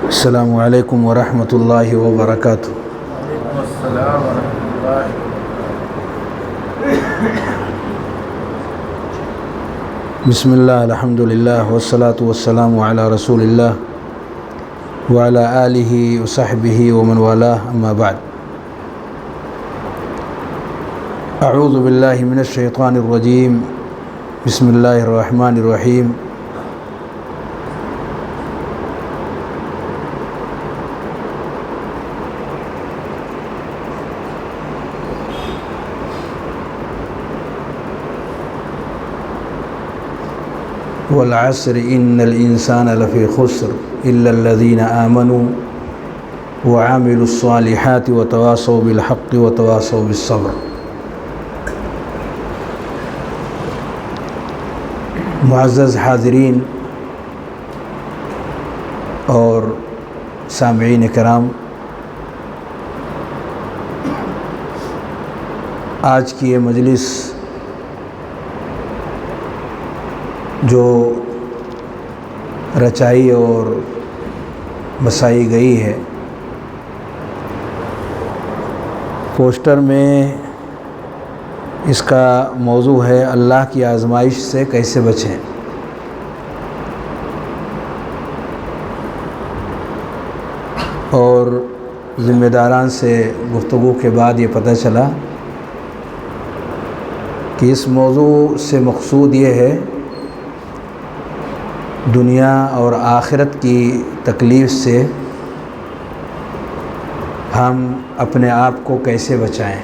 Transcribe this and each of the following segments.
السلام علیکم ورحمۃ اللہ وبرکاتہ۔ وعلیکم السلام ورحمۃ اللہ۔ بسم اللہ الحمد للہ والصلاة والسلام علی رسول اللہ وعلی آلہ وصحبہ ومن والاه اما بعد۔ اعوذ باللہ من الشیطان الرجیم، بسم اللہ الرحمن الرحیم۔ والعصر ان الانسان لفی خسر الا الذین آمنوا وعملوا الصالحات وتواصوا بالحق وتواصوا بالصبر۔ معزز حاضرین اور سامعین کرام، آج کی یہ مجلس جو رچائی اور بسائی گئی ہے، پوسٹر میں اس کا موضوع ہے اللہ کی آزمائش سے کیسے بچیں۔ اور ذمہ داران سے گفتگو کے بعد یہ پتہ چلا کہ اس موضوع سے مقصود یہ ہے دنیا اور آخرت کی تکلیف سے ہم اپنے آپ کو کیسے بچائیں،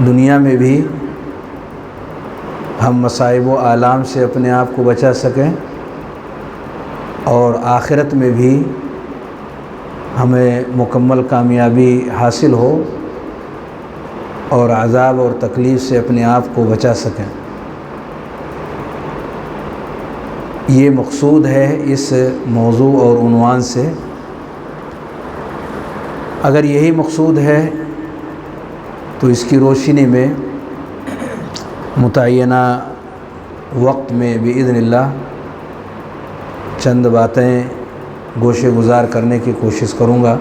دنیا میں بھی ہم مصائب و آلام سے اپنے آپ کو بچا سکیں اور آخرت میں بھی ہمیں مکمل کامیابی حاصل ہو اور عذاب اور تکلیف سے اپنے آپ کو بچا سکیں۔ یہ مقصود ہے اس موضوع اور عنوان سے۔ اگر یہی مقصود ہے تو اس کی روشنی میں متعینہ وقت میں بإذن اللہ چند باتیں گوشے گزار کرنے کی کوشش کروں گا۔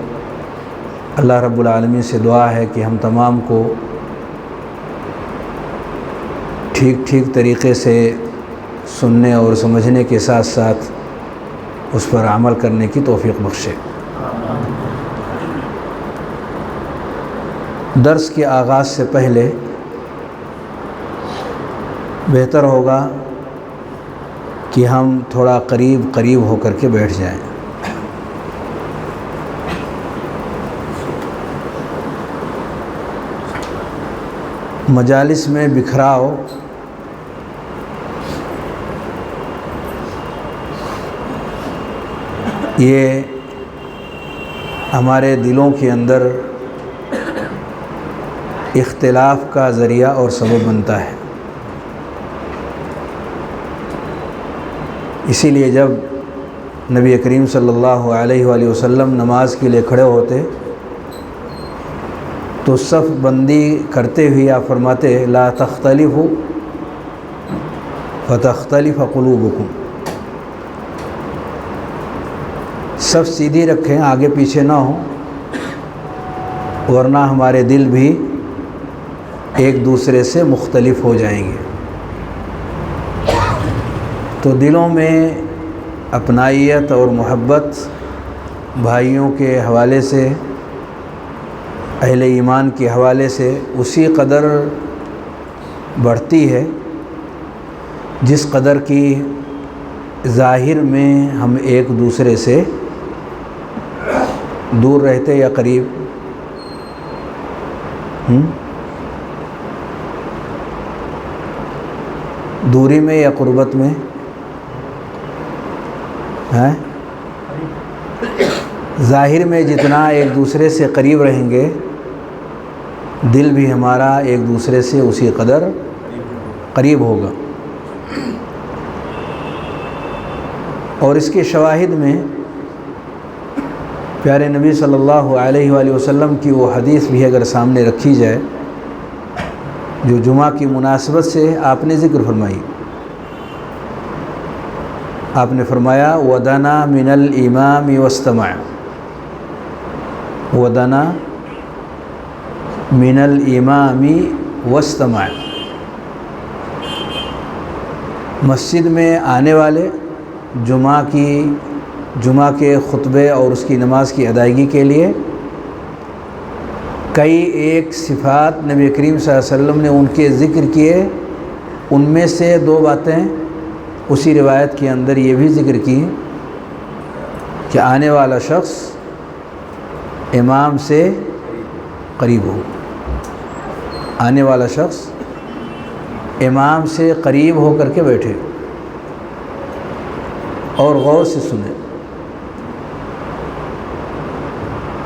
اللہ رب العالمین سے دعا ہے کہ ہم تمام کو ٹھیک طریقے سے سننے اور سمجھنے کے ساتھ ساتھ اس پر عمل کرنے کی توفیق بخشے۔ درس کے آغاز سے پہلے بہتر ہوگا کہ ہم تھوڑا قریب ہو کر کے بیٹھ جائیں۔ مجالس میں بکھراؤ یہ ہمارے دلوں کے اندر اختلاف کا ذریعہ اور سبب بنتا ہے۔ اسی لیے جب نبی کریم صلی اللہ علیہ وآلہ وسلم نماز کے لیے کھڑے ہوتے تو صف بندی کرتے ہوئے آپ فرماتے لا تختلفوا فتختلف قلوبکم، صف سیدھی رکھیں، آگے پیچھے نہ ہوں، ورنہ ہمارے دل بھی ایک دوسرے سے مختلف ہو جائیں گے۔ تو دلوں میں اپنائیت اور محبت بھائیوں کے حوالے سے، اہل ایمان کے حوالے سے اسی قدر بڑھتی ہے جس قدر کی ظاہر میں ہم ایک دوسرے سے دور رہتے یا قریب۔ دوری میں یا قربت میں ہیں؟ ظاہر میں جتنا ایک دوسرے سے قریب رہیں گے، دل بھی ہمارا ایک دوسرے سے اسی قدر قریب ہوگا۔ اور اس کے شواہد میں پیارے نبی صلی اللہ علیہ وآلہ وسلم کی وہ حدیث بھی اگر سامنے رکھی جائے جو جمعہ کی مناسبت سے آپ نے ذکر فرمائی، آپ نے فرمایا ودنا من الامام واستمع، ودنا من الامام واستمع، مسجد میں آنے والے جمعہ کے خطبے اور اس کی نماز کی ادائیگی کے لیے کئی ایک صفات نبی کریم صلی اللہ علیہ وسلم نے ان کے ذکر کیے، ان میں سے 2 باتیں اسی روایت کے اندر یہ بھی ذکر کی کہ آنے والا شخص امام سے قریب ہو، آنے والا شخص امام سے قریب ہو کر کے بیٹھے اور غور سے سنے۔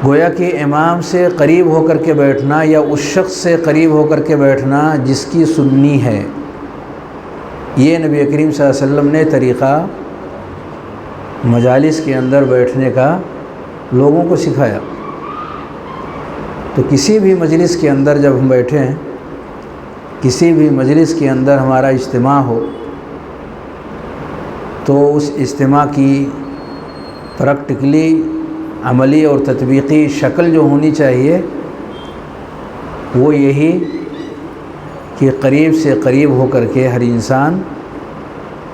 گویا کہ امام سے قریب ہو کر کے بیٹھنا یا اس شخص سے قریب ہو کر کے بیٹھنا جس کی سننی ہے، یہ نبی کریم صلی اللہ علیہ وسلم نے طریقہ مجالس کے اندر بیٹھنے کا لوگوں کو سکھایا۔ تو کسی بھی مجلس کے اندر جب ہم بیٹھے ہیں، کسی بھی مجلس کے اندر ہمارا اجتماع ہو، تو اس اجتماع کی پریکٹیکلی عملی اور تطبیقی شکل جو ہونی چاہیے وہ یہی کہ قریب سے قریب ہو کر کے ہر انسان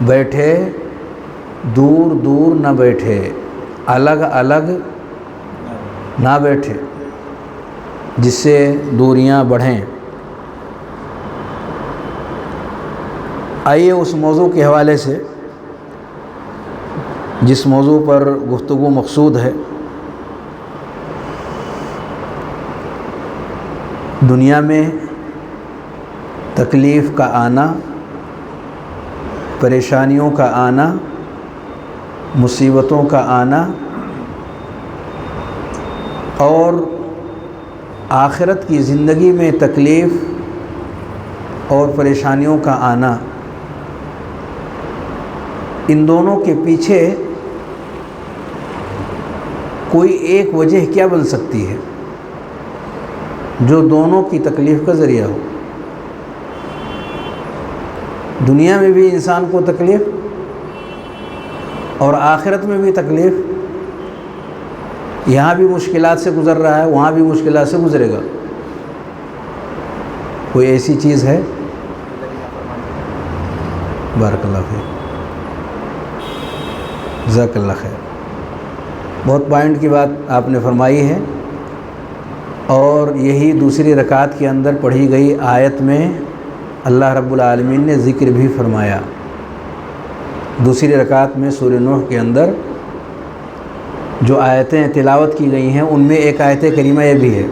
بیٹھے، دور دور نہ بیٹھے، الگ الگ نہ بیٹھے جس سے دوریاں بڑھیں۔ آئیے اس موضوع کے حوالے سے جس موضوع پر گفتگو مقصود ہے، دنیا میں تکلیف کا آنا، پریشانیوں کا آنا، مصیبتوں کا آنا اور آخرت کی زندگی میں تکلیف اور پریشانیوں کا آنا، ان دونوں کے پیچھے کوئی ایک وجہ کیا بن سکتی ہے جو دونوں کی تکلیف کا ذریعہ ہو؟ دنیا میں بھی انسان کو تکلیف اور آخرت میں بھی تکلیف، یہاں بھی مشکلات سے گزر رہا ہے، وہاں بھی مشکلات سے گزرے گا۔ کوئی ایسی چیز ہے؟ بارک اللہ فیک، جزاک اللہ خیر۔ بہت پوائنٹ کی بات آپ نے فرمائی ہے، اور یہی دوسری رکعت کے اندر پڑھی گئی آیت میں اللہ رب العالمین نے ذکر بھی فرمایا۔ دوسری رکعت میں سورہ نوح کے اندر جو آیتیں تلاوت کی گئی ہیں ان میں ایک آیت کریمہ یہ بھی ہے،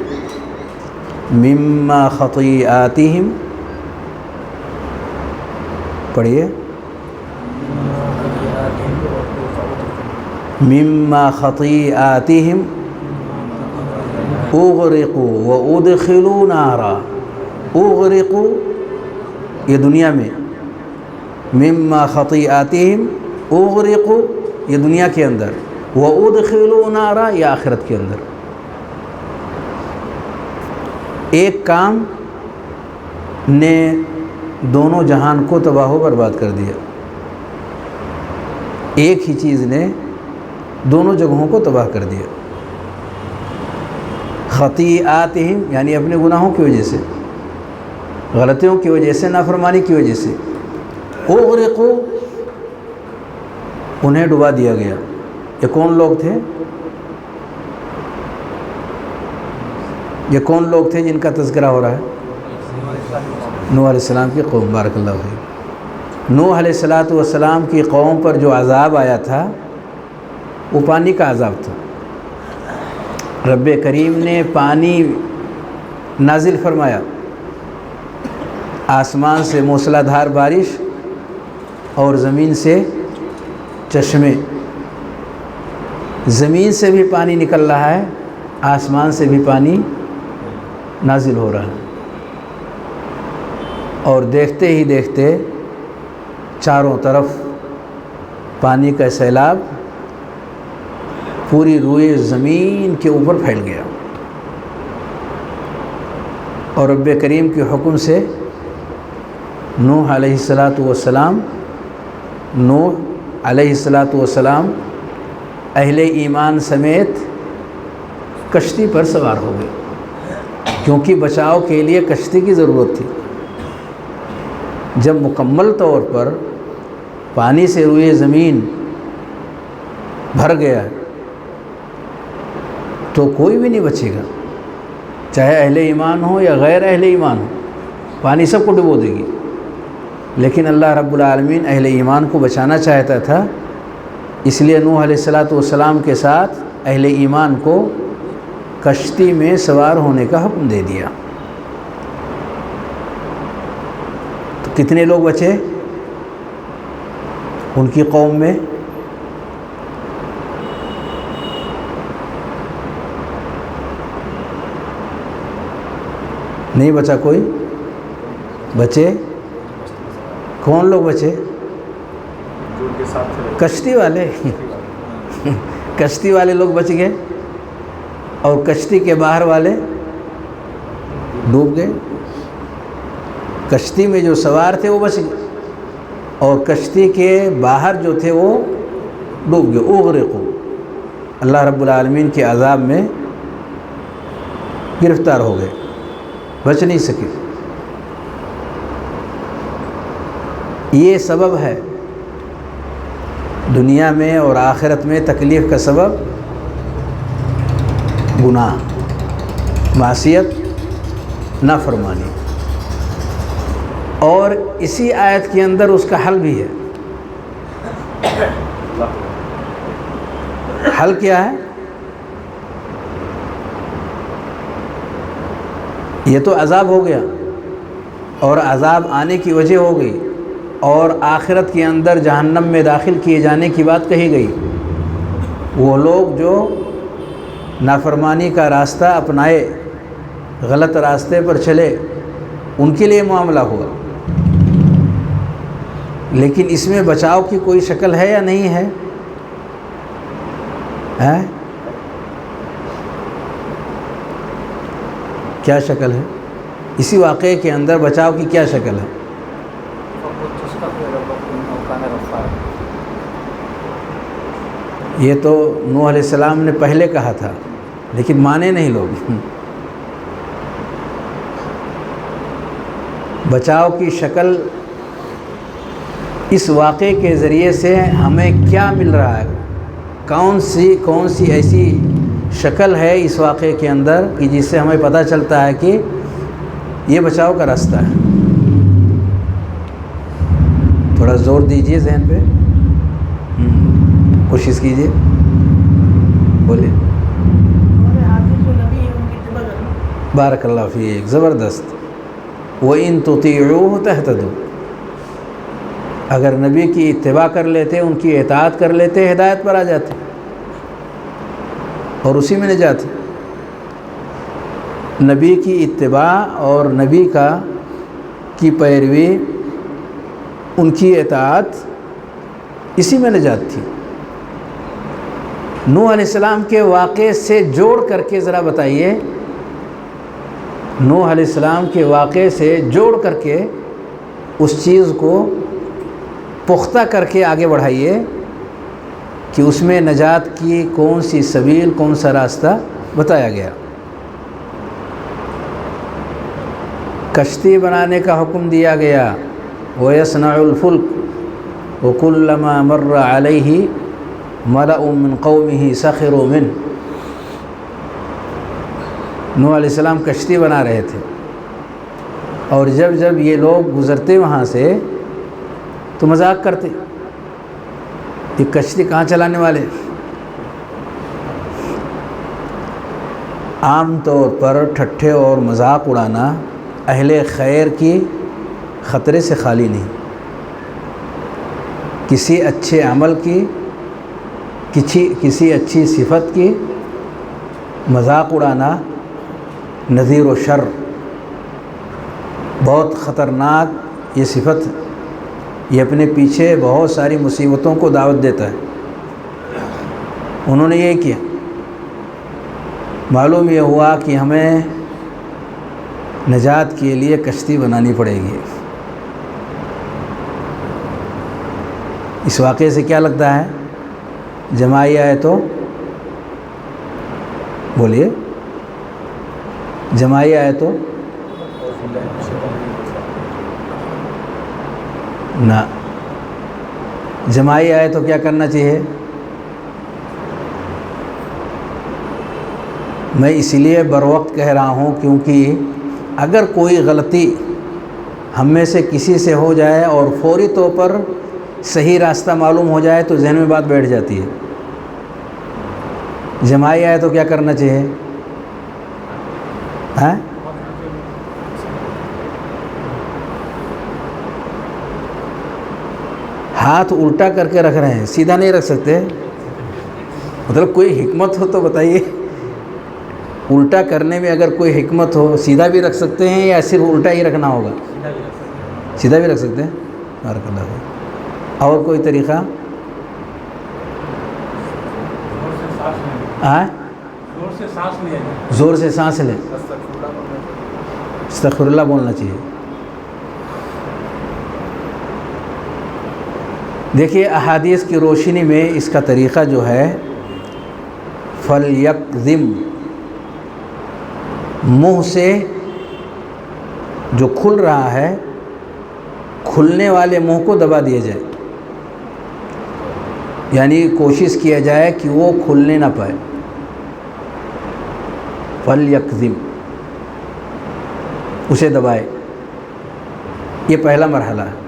مما خطیئاتہم، پڑھیے، مما خطیئاتہم اغرقوا وادخلوا نارا، اغرقوا یہ دنیا میں، مما خطیئاتہم اغرقوا یہ دنیا کے اندر، وادخلوا نارا یہ آخرت کے اندر۔ ایک کام نے دونوں جہان کو تباہ و برباد کر دیا، ایک ہی چیز نے دونوں جگہوں کو تباہ کر دیا۔ خطیئاتہم یعنی اپنے گناہوں کی وجہ سے، غلطیوں کی وجہ سے، نافرمانی کی وجہ سے، اغرقوا انہیں ڈبا دیا گیا۔ یہ کون لوگ تھے؟ یہ کون لوگ تھے جن کا تذکرہ ہو رہا ہے؟ نوح علیہ السلام کی قوم، بارک اللہ فیک۔ نوح علیہ السلام کی قوم پر جو عذاب آیا تھا وہ پانی کا عذاب تھا۔ رب کریم نے پانی نازل فرمایا، آسمان سے موسلا دھار بارش اور زمین سے چشمے، زمین سے بھی پانی نکل رہا ہے، آسمان سے بھی پانی نازل ہو رہا ہے، اور دیکھتے ہی دیکھتے چاروں طرف پانی کا سیلاب پوری روئے زمین کے اوپر پھیل گیا، اور رب کریم کے حکم سے نوح علیہ السلام، نوح علیہ الصلاۃ والسلام اہل ایمان سمیت کشتی پر سوار ہو گئے، کیونکہ بچاؤ کے لیے کشتی کی ضرورت تھی۔ جب مکمل طور پر پانی سے روئے زمین بھر گیا تو کوئی بھی نہیں بچے گا، چاہے اہل ایمان ہو یا غیر اہل ایمان ہو، پانی سب کو ڈبو دے گی۔ لیکن اللہ رب العالمین اہل ایمان کو بچانا چاہتا تھا، اس لیے نوح علیہ الصلاۃ والسلام کے ساتھ اہل ایمان کو کشتی میں سوار ہونے کا حکم دے دیا۔ تو کتنے لوگ بچے ان کی قوم میں؟ نہیں بچا کوئی؟ بچے کون لوگ بچے؟ کشتی والے کشتی والے لوگ بچ گئے، اور کشتی کے باہر والے ڈوب گئے۔ کشتی میں جو سوار تھے وہ بچ گئے، اور کشتی کے باہر جو تھے وہ ڈوب گئے، اغرقوا، اللہ رب العالمین کے عذاب میں گرفتار ہو گئے، بچ نہیں سکے۔ یہ سبب ہے دنیا میں اور آخرت میں تکلیف کا سبب گناہ، معصیت، نافرمانی، اور اسی آیت کے اندر اس کا حل بھی ہے۔ حل کیا ہے؟ یہ تو عذاب ہو گیا اور عذاب آنے کی وجہ ہو گئی، اور آخرت کے اندر جہنم میں داخل کیے جانے کی بات کہی گئی۔ وہ لوگ جو نافرمانی کا راستہ اپنائے، غلط راستے پر چلے، ان کے لیے معاملہ ہوا۔ لیکن اس میں بچاؤ کی کوئی شکل ہے یا نہیں ہے؟ کیا شکل ہے؟ اسی واقعے کے اندر بچاؤ کی کیا شکل ہے؟ یہ تو نوح علیہ السلام نے پہلے کہا تھا، لیکن مانے نہیں لوگ۔ بچاؤ کی شکل اس واقعے کے ذریعے سے ہمیں کیا مل رہا ہے؟ کون سی ایسی شکل ہے اس واقعے کے اندر کہ جس سے ہمیں پتہ چلتا ہے کہ یہ بچاؤ کا راستہ ہے؟ تھوڑا زور دیجئے ذہن پہ، کوشش کیجئے، بولے۔ بارک اللہ فیک، زبردست۔ وَإِن تُطِيعُوهُ تَهْتَدُوا، اگر نبی کی اتباع کر لیتے، ان کی اطاعت کر لیتے، ہدایت پر آ جاتے اور اسی میں نجات ہے۔ نبی کی اتباع اور نبی کی پیروی، ان کی اطاعت، اسی میں نجات تھی۔ نوح علیہ السلام کے واقعے سے جوڑ کر کے ذرا بتائیے، نوح علیہ السلام کے واقعے سے جوڑ کر کے اس چیز کو پختہ کر کے آگے بڑھائیے کہ اس میں نجات کی کون سی سبیل، کون سا راستہ بتایا گیا۔ کشتی بنانے کا حکم دیا گیا، وَيَصْنَعُ الْفُلْكَ وَكُلَّمَا مَرَّ عَلَيْهِ مَلَأٌ مِّن قَوْمِهِ سَخِرُوا مِنْهُ۔ نوح علیہ السلام کشتی بنا رہے تھے، اور جب یہ لوگ گزرتے وہاں سے تو مذاق کرتے، یہ کشتی کہاں چلانے والے؟ عام طور پر ٹھٹھے اور مذاق اڑانا اہل خیر کی خطرے سے خالی نہیں۔ کسی اچھے عمل کی، کسی اچھی صفت کی مذاق اڑانا نذیر و شر، بہت خطرناک یہ صفت ہے۔ یہ اپنے پیچھے بہت ساری مصیبتوں کو دعوت دیتا ہے۔ انہوں نے یہ کیا، معلوم یہ ہوا کہ ہمیں نجات کے لیے کشتی بنانی پڑے گی۔ اس واقعے سے کیا لگتا ہے؟ جماعی آئے تو بولیے، جماعی آئے تو نہ، جماعی آئے تو کیا کرنا چاہیے؟ میں اس لیے بر وقت کہہ رہا ہوں کیونکہ اگر کوئی غلطی ہم میں سے کسی سے ہو جائے اور فوری طور پر صحیح راستہ معلوم ہو جائے تو ذہن میں بات بیٹھ جاتی ہے۔ جماعی آئے تو کیا کرنا چاہیے؟ ہاں؟ ہاتھ الٹا کر کے رکھ رہے ہیں، سیدھا نہیں رکھ سکتے؟ مطلب کوئی حکمت ہو تو بتائیے، الٹا کرنے میں اگر کوئی حکمت ہو، سیدھا بھی رکھ سکتے ہیں یا صرف الٹا ہی رکھنا ہوگا؟ سیدھا بھی رکھ سکتے ہیں۔ بارک اللہ فیک۔ اور کوئی طریقہ؟ زور سے سانس لیں، استغفر اللہ بولنا چاہیے۔ دیکھیے احادیث کی روشنی میں اس کا طریقہ جو ہے فَلْيَكْظِمْ، منہ سے جو کھل رہا ہے کھلنے والے منہ کو دبا دیا جائے، یعنی کوشش کیا جائے کہ وہ کھلنے نہ پائے۔ فَلْيَكْظِمْ، اسے دبائے، یہ پہلا مرحلہ ہے۔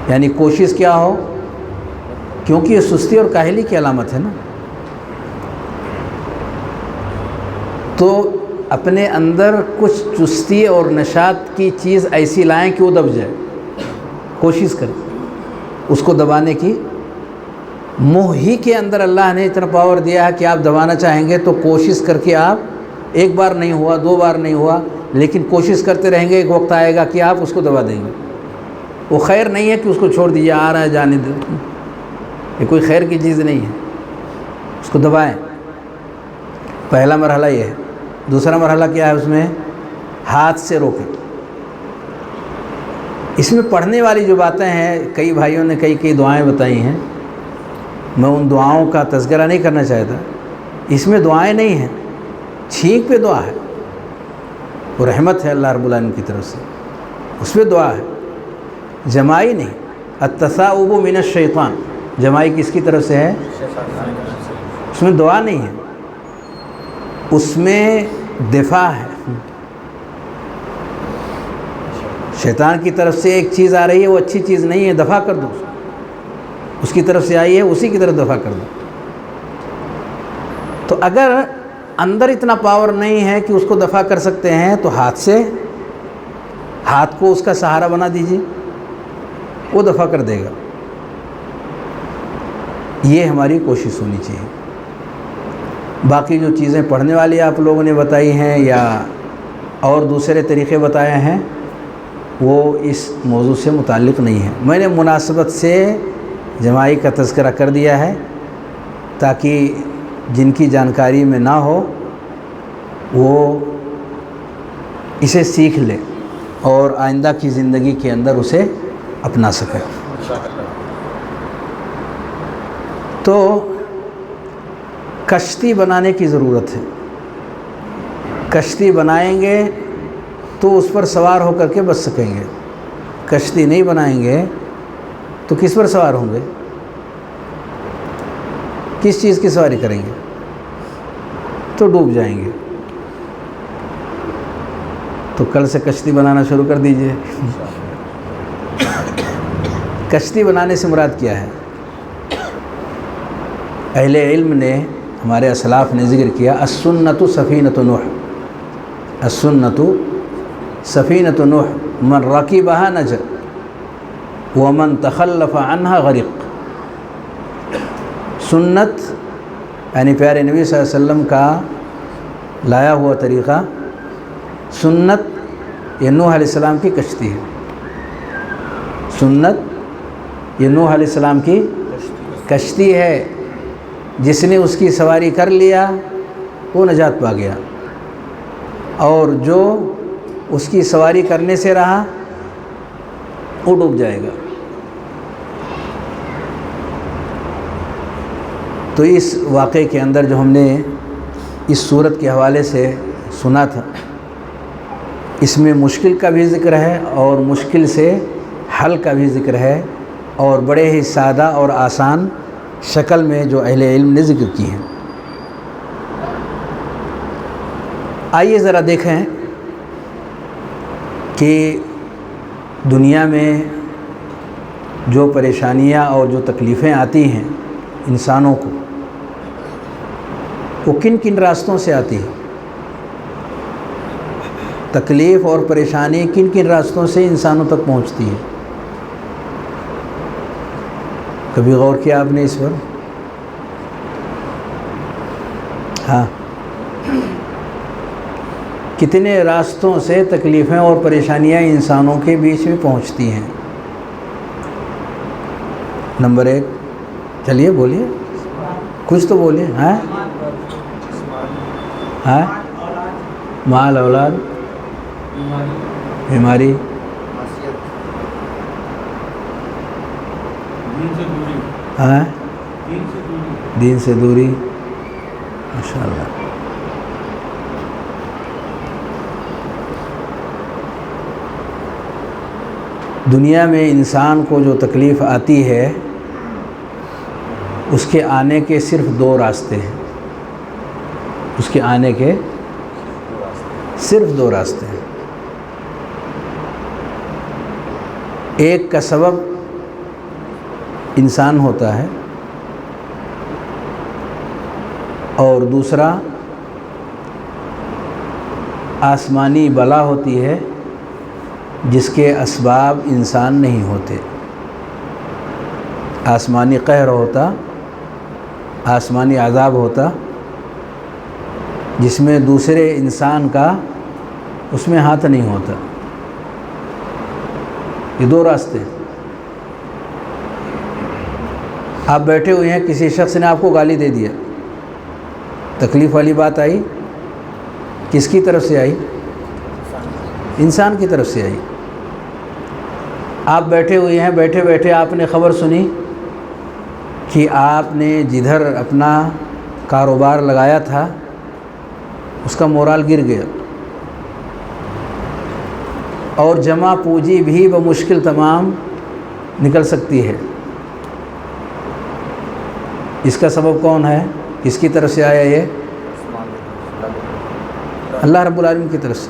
یعنی کوشش کیا ہو، کیونکہ یہ سستی اور کاہلی کی علامت ہے نا، تو اپنے اندر کچھ چستی اور نشاط کی چیز ایسی لائیں کہ وہ دب جائے، کوشش کریں اس کو دبانے کی۔ منہ ہی کے اندر اللہ نے اتنا پاور دیا ہے کہ آپ دبانا چاہیں گے تو کوشش کر کے آپ، ایک بار نہیں ہوا، دو بار نہیں ہوا، لیکن کوشش کرتے رہیں گے، ایک وقت آئے گا کہ آپ اس کو دبا دیں گے۔ وہ خیر نہیں ہے کہ اس کو چھوڑ دیجیے، آ رہا ہے جانے دیں، یہ کوئی خیر کی چیز نہیں ہے، اس کو دبائیں۔ پہلا مرحلہ یہ ہے۔ دوسرا مرحلہ کیا ہے؟ اس میں ہاتھ سے روکیں۔ اس میں پڑھنے والی جو باتیں ہیں، کئی بھائیوں نے کئی دعائیں بتائی ہیں، میں ان دعاؤں کا تذکرہ نہیں کرنا چاہتا۔ اس میں دعائیں نہیں ہیں، چھینک پہ دعا ہے، وہ رحمت ہے اللہ رب العالمین کی طرف سے، اس پہ دعا ہے، جماعی نہیں۔ التثاؤب من الشیطان، جماعی کس کی طرف سے ہے؟ اس میں دعا نہیں ہے، اس میں دفاع ہے۔ شیطان کی طرف سے ایک چیز آ رہی ہے، وہ اچھی چیز نہیں ہے، دفاع کر دو، اس کی طرف سے آئی ہے، اسی کی طرف دفاع کر دو۔ تو اگر اندر اتنا پاور نہیں ہے کہ اس کو دفاع کر سکتے ہیں تو ہاتھ کو اس کا سہارا بنا دیجیے، وہ دفاع کر دے گا۔ یہ ہماری کوشش ہونی چاہیے۔ باقی جو چیزیں پڑھنے والی آپ لوگوں نے بتائی ہیں یا اور دوسرے طریقے بتائے ہیں، وہ اس موضوع سے متعلق نہیں ہے۔ میں نے مناسبت سے جماعی کا تذکرہ کر دیا ہے تاکہ جن کی جانکاری میں نہ ہو وہ اسے سیکھ لے اور آئندہ کی زندگی کے اندر اسے اپنا سکے۔ تو کشتی بنانے کی ضرورت ہے۔ کشتی بنائیں گے تو اس پر سوار ہو کر کے بچ سکیں گے، کشتی نہیں بنائیں گے تو کس پر سوار ہوں گے؟ کس چیز کی سواری کریں گے؟ تو ڈوب جائیں گے۔ تو کل سے کشتی بنانا شروع کر دیجئے۔ کشتی بنانے سے مراد کیا ہے؟ اہل علم نے، ہمارے اسلاف نے ذکر کیا، السنۃ سفینۃ نوح، السنۃ سفینۃ نوح، من رکبها نجا ومن تخلف عنها غرق۔ سنت یعنی پیارے نبی صلی اللہ علیہ وسلم کا لایا ہوا طریقہ، سنت یہ نوح علیہ السلام کی کشتی ہے، سنت یہ نوح علیہ السلام کی کشتی ہے، جس نے اس کی سواری کر لیا وہ نجات پا گیا، اور جو اس کی سواری کرنے سے رہا وہ ڈوب جائے گا۔ تو اس واقعے کے اندر جو ہم نے اس صورت کے حوالے سے سنا تھا، اس میں مشکل کا بھی ذکر ہے اور مشکل سے حل کا بھی ذکر ہے، اور بڑے ہی سادہ اور آسان شکل میں جو اہل علم نے ذکر کی ہیں۔ آئیے ذرا دیکھیں کہ دنیا میں جو پریشانیاں اور جو تکلیفیں آتی ہیں انسانوں کو، وہ کن کن راستوں سے آتی ہے؟ تکلیف اور پریشانی کن کن راستوں سے انسانوں تک پہنچتی ہے؟ کبھی غور کیا آپ نے اس پر؟ ہاں، کتنے راستوں سے تکلیفیں اور پریشانیاں انسانوں کے بیچ میں پہنچتی ہیں؟ نمبر 1، چلیے بولیے، کچھ تو بولیے۔ ہاں ہاں، مال، اولاد، بیماری، ہاں، دین سے دوری، ماشاء اللہ۔ دنیا میں انسان کو جو تکلیف آتی ہے اس کے آنے کے صرف 2 راستے ہیں، اس کے آنے کے صرف 2 راستے ہیں۔ ایک کا سبب انسان ہوتا ہے اور دوسرا آسمانی بلا ہوتی ہے جس کے اسباب انسان نہیں ہوتے۔ آسمانی قہر ہوتا، آسمانی عذاب ہوتا جس میں دوسرے انسان کا اس میں ہاتھ نہیں ہوتا۔ یہ 2 راستے۔ آپ بیٹھے ہوئے ہیں، کسی شخص نے آپ کو گالی دے دیا، تکلیف والی بات آئی، کس کی طرف سے آئی؟ انسان کی طرف سے آئی۔ آپ بیٹھے ہوئے ہیں، بیٹھے بیٹھے آپ نے خبر سنی کہ آپ نے جدھر اپنا کاروبار لگایا تھا اس کا مورال گر گیا اور جمع پونجی بھی بمشکل تمام نکل سکتی ہے۔ اس کا سبب کون ہے؟ کس کی طرف سے آیا؟ یہ اللہ رب العالمین کی طرف سے،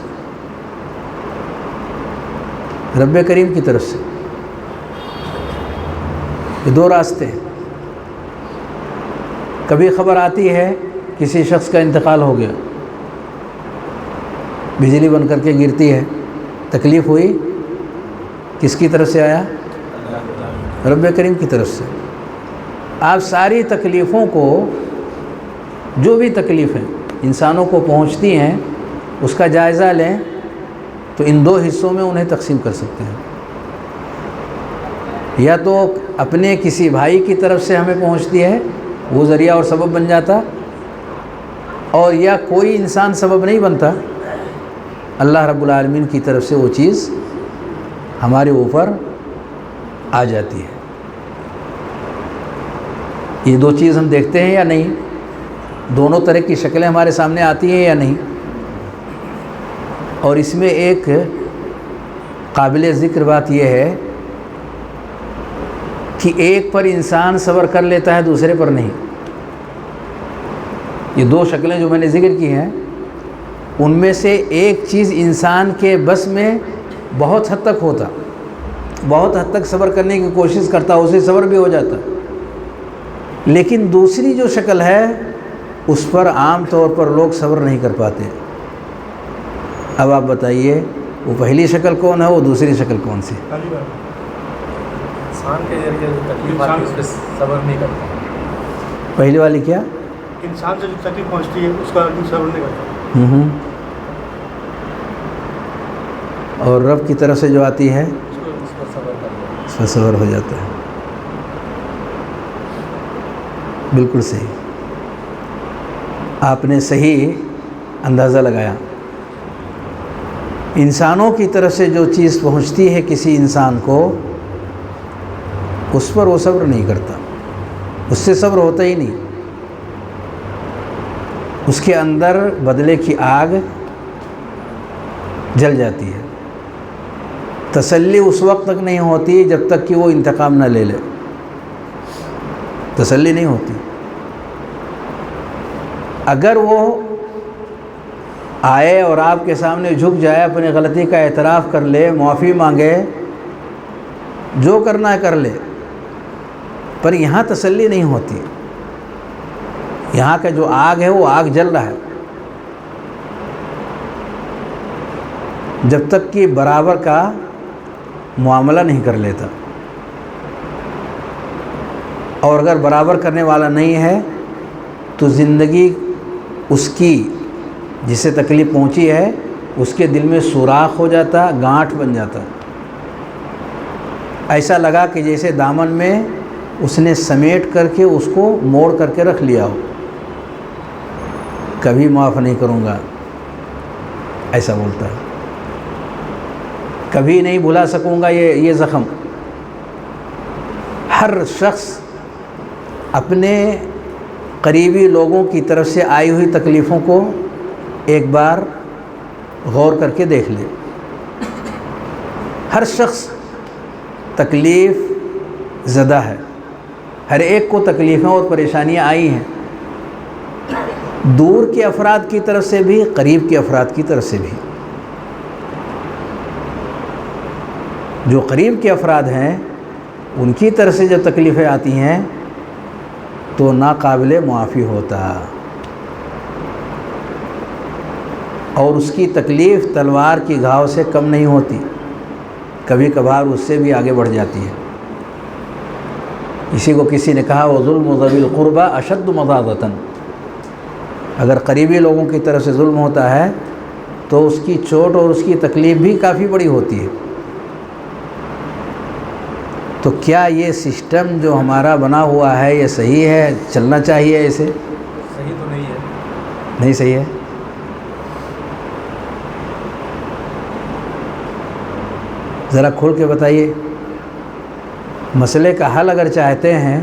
رب کریم کی طرف سے۔ یہ 2 راستے ہیں۔ کبھی خبر آتی ہے کسی شخص کا انتقال ہو گیا، بجلی بن کر کے گرتی ہے، تکلیف ہوئی، کس کی طرف سے آیا؟ رب کریم کی طرف سے۔ آپ ساری تکلیفوں کو، جو بھی تکلیفیں انسانوں کو پہنچتی ہیں اس کا جائزہ لیں تو ان 2 حصوں میں انہیں تقسیم کر سکتے ہیں۔ یا تو اپنے کسی بھائی کی طرف سے ہمیں پہنچتی ہے، وہ ذریعہ اور سبب بن جاتا، اور یا کوئی انسان سبب نہیں بنتا، اللہ رب العالمین کی طرف سے وہ چیز ہمارے اوپر آ جاتی ہے۔ یہ 2 چیز ہم دیکھتے ہیں یا نہیں؟ دونوں طرح کی شکلیں ہمارے سامنے آتی ہیں یا نہیں؟ اور اس میں ایک قابل ذکر بات یہ ہے کہ ایک پر انسان صبر کر لیتا ہے، دوسرے پر نہیں۔ یہ 2 شکلیں جو میں نے ذکر کی ہیں، ان میں سے ایک چیز انسان کے بس میں بہت حد تک ہوتا، بہت حد تک صبر کرنے کی کوشش کرتا، اسے صبر بھی ہو جاتا، لیکن دوسری جو شکل ہے اس پر عام طور پر لوگ صبر نہیں کر پاتے۔ اب آپ بتائیے وہ پہلی شکل کون ہے، وہ دوسری شکل کون سی؟ انسان کے ذریعے جو تکلیف آتی ہے اس پہ صبر نہیں کرتا۔ پہلی والی کیا؟ انسان سے جو تکلیف پہنچتی ہے اس کا صبر نہیں کرتا۔ اور رب کی طرف سے جو آتی ہے اس پر صبر کرتا، اس پر صبر ہو جاتا ہے۔ بالکل صحیح، آپ نے صحیح اندازہ لگایا۔ انسانوں کی طرف سے جو چیز پہنچتی ہے کسی انسان کو، اس پر وہ صبر نہیں کرتا، اس سے صبر ہوتا ہی نہیں۔ اس کے اندر بدلے کی آگ جل جاتی ہے۔ تسلی اس وقت تک نہیں ہوتی جب تک کہ وہ انتقام نہ لے لے، تسلی نہیں ہوتی۔ اگر وہ آئے اور آپ کے سامنے جھک جائے، اپنی غلطی کا اعتراف کر لے، معافی مانگے، جو کرنا ہے کر لے، پر یہاں تسلی نہیں ہوتی۔ یہاں کا جو آگ ہے وہ آگ جل رہا ہے، جب تک کہ برابر کا معاملہ نہیں کر لیتا۔ اور اگر برابر کرنے والا نہیں ہے تو زندگی اس کی جسے تکلیف پہنچی ہے اس کے دل میں سوراخ ہو جاتا، گانٹھ بن جاتا، ایسا لگا کہ جیسے دامن میں اس نے سمیٹ کر کے اس کو موڑ کر کے رکھ لیا ہو، کبھی معاف نہیں کروں گا ایسا بولتا ہے، کبھی نہیں بھلا سکوں گا یہ زخم۔ ہر شخص اپنے قریبی لوگوں کی طرف سے آئی ہوئی تکلیفوں کو ایک بار غور کر کے دیکھ لے۔ ہر شخص تکلیف زدہ ہے، ہر ایک کو تکلیفیں اور پریشانیاں آئی ہیں، دور کے افراد کی طرف سے بھی، قریب کے افراد کی طرف سے بھی۔ جو قریب کے افراد ہیں ان کی طرف سے جب تکلیفیں آتی ہیں تو ناقابل معافی ہوتا، اور اس کی تکلیف تلوار کی گھاؤ سے کم نہیں ہوتی، کبھی کبھار اس سے بھی آگے بڑھ جاتی ہے۔ اسی کو کسی نے کہا وَظُلْمُ ذَوِي الْقُرْبَى أَشَدُّ مَضَاضَةً، اگر قریبی لوگوں کی طرف سے ظلم ہوتا ہے تو اس کی چوٹ اور اس کی تکلیف بھی کافی بڑی ہوتی ہے۔ تو کیا یہ سسٹم جو ہمارا بنا ہوا ہے یہ صحیح ہے؟ چلنا چاہیے ایسے؟ صحیح تو نہیں ہے۔ نہیں صحیح ہے؟ ذرا کھول کے بتائیے۔ مسئلے کا حل اگر چاہتے ہیں،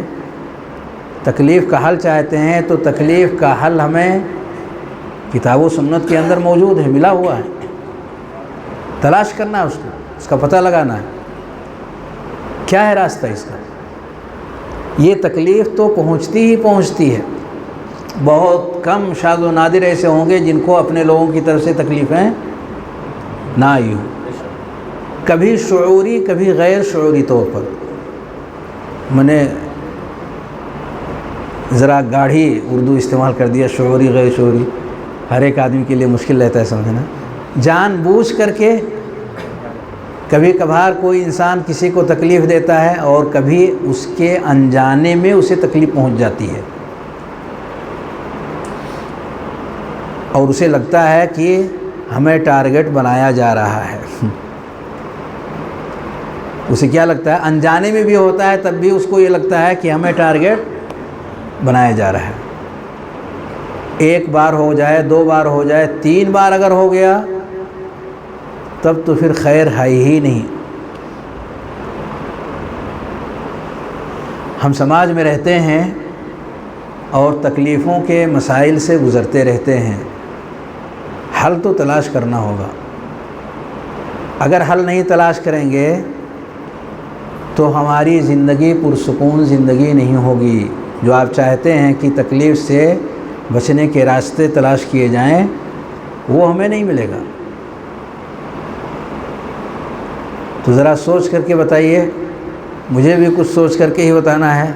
تکلیف کا حل چاہتے ہیں، تو تکلیف کا حل ہمیں کتاب و سنت کے اندر موجود ہے، ملا ہوا ہے، تلاش کرنا ہے اس کو، اس کا پتہ لگانا ہے کیا ہے راستہ اس کا۔ یہ تکلیف تو پہنچتی ہی پہنچتی ہے، بہت کم شاذ و نادر ایسے ہوں گے جن کو اپنے لوگوں کی طرف سے تکلیفیں نہ آئی ہوں، کبھی شعوری کبھی غیر شعوری طور پر۔ میں نے ذرا گاڑھی اردو استعمال کر دیا، شعوری غیر شعوری، ہر ایک آدمی کے لیے مشکل رہتا ہے سمجھنا۔ جان بوجھ کر کے کبھی کبھار کوئی انسان کسی کو تکلیف دیتا ہے اور کبھی اس کے انجانے میں اسے تکلیف پہنچ جاتی ہے، اور اسے لگتا ہے کہ ہمیں ٹارگٹ بنایا جا رہا ہے۔ اسے کیا لگتا ہے؟ انجانے میں بھی ہوتا ہے تب بھی اس کو یہ لگتا ہے کہ ہمیں ٹارگٹ بنایا جا رہا ہے۔ ایک بار ہو جائے، دو بار ہو جائے، تین بار اگر ہو گیا تب تو پھر خیر ہے ہی نہیں۔ ہم سماج میں رہتے ہیں اور تکلیفوں کے مسائل سے گزرتے رہتے ہیں، حل تو تلاش کرنا ہوگا۔ اگر حل نہیں تلاش کریں گے تو ہماری زندگی پرسکون زندگی نہیں ہوگی۔ جو آپ چاہتے ہیں کہ تکلیف سے بچنے کے راستے تلاش کیے جائیں، وہ ہمیں نہیں ملے گا۔ تو ذرا سوچ کر کے بتائیے، مجھے بھی کچھ سوچ کر کے ہی بتانا ہے،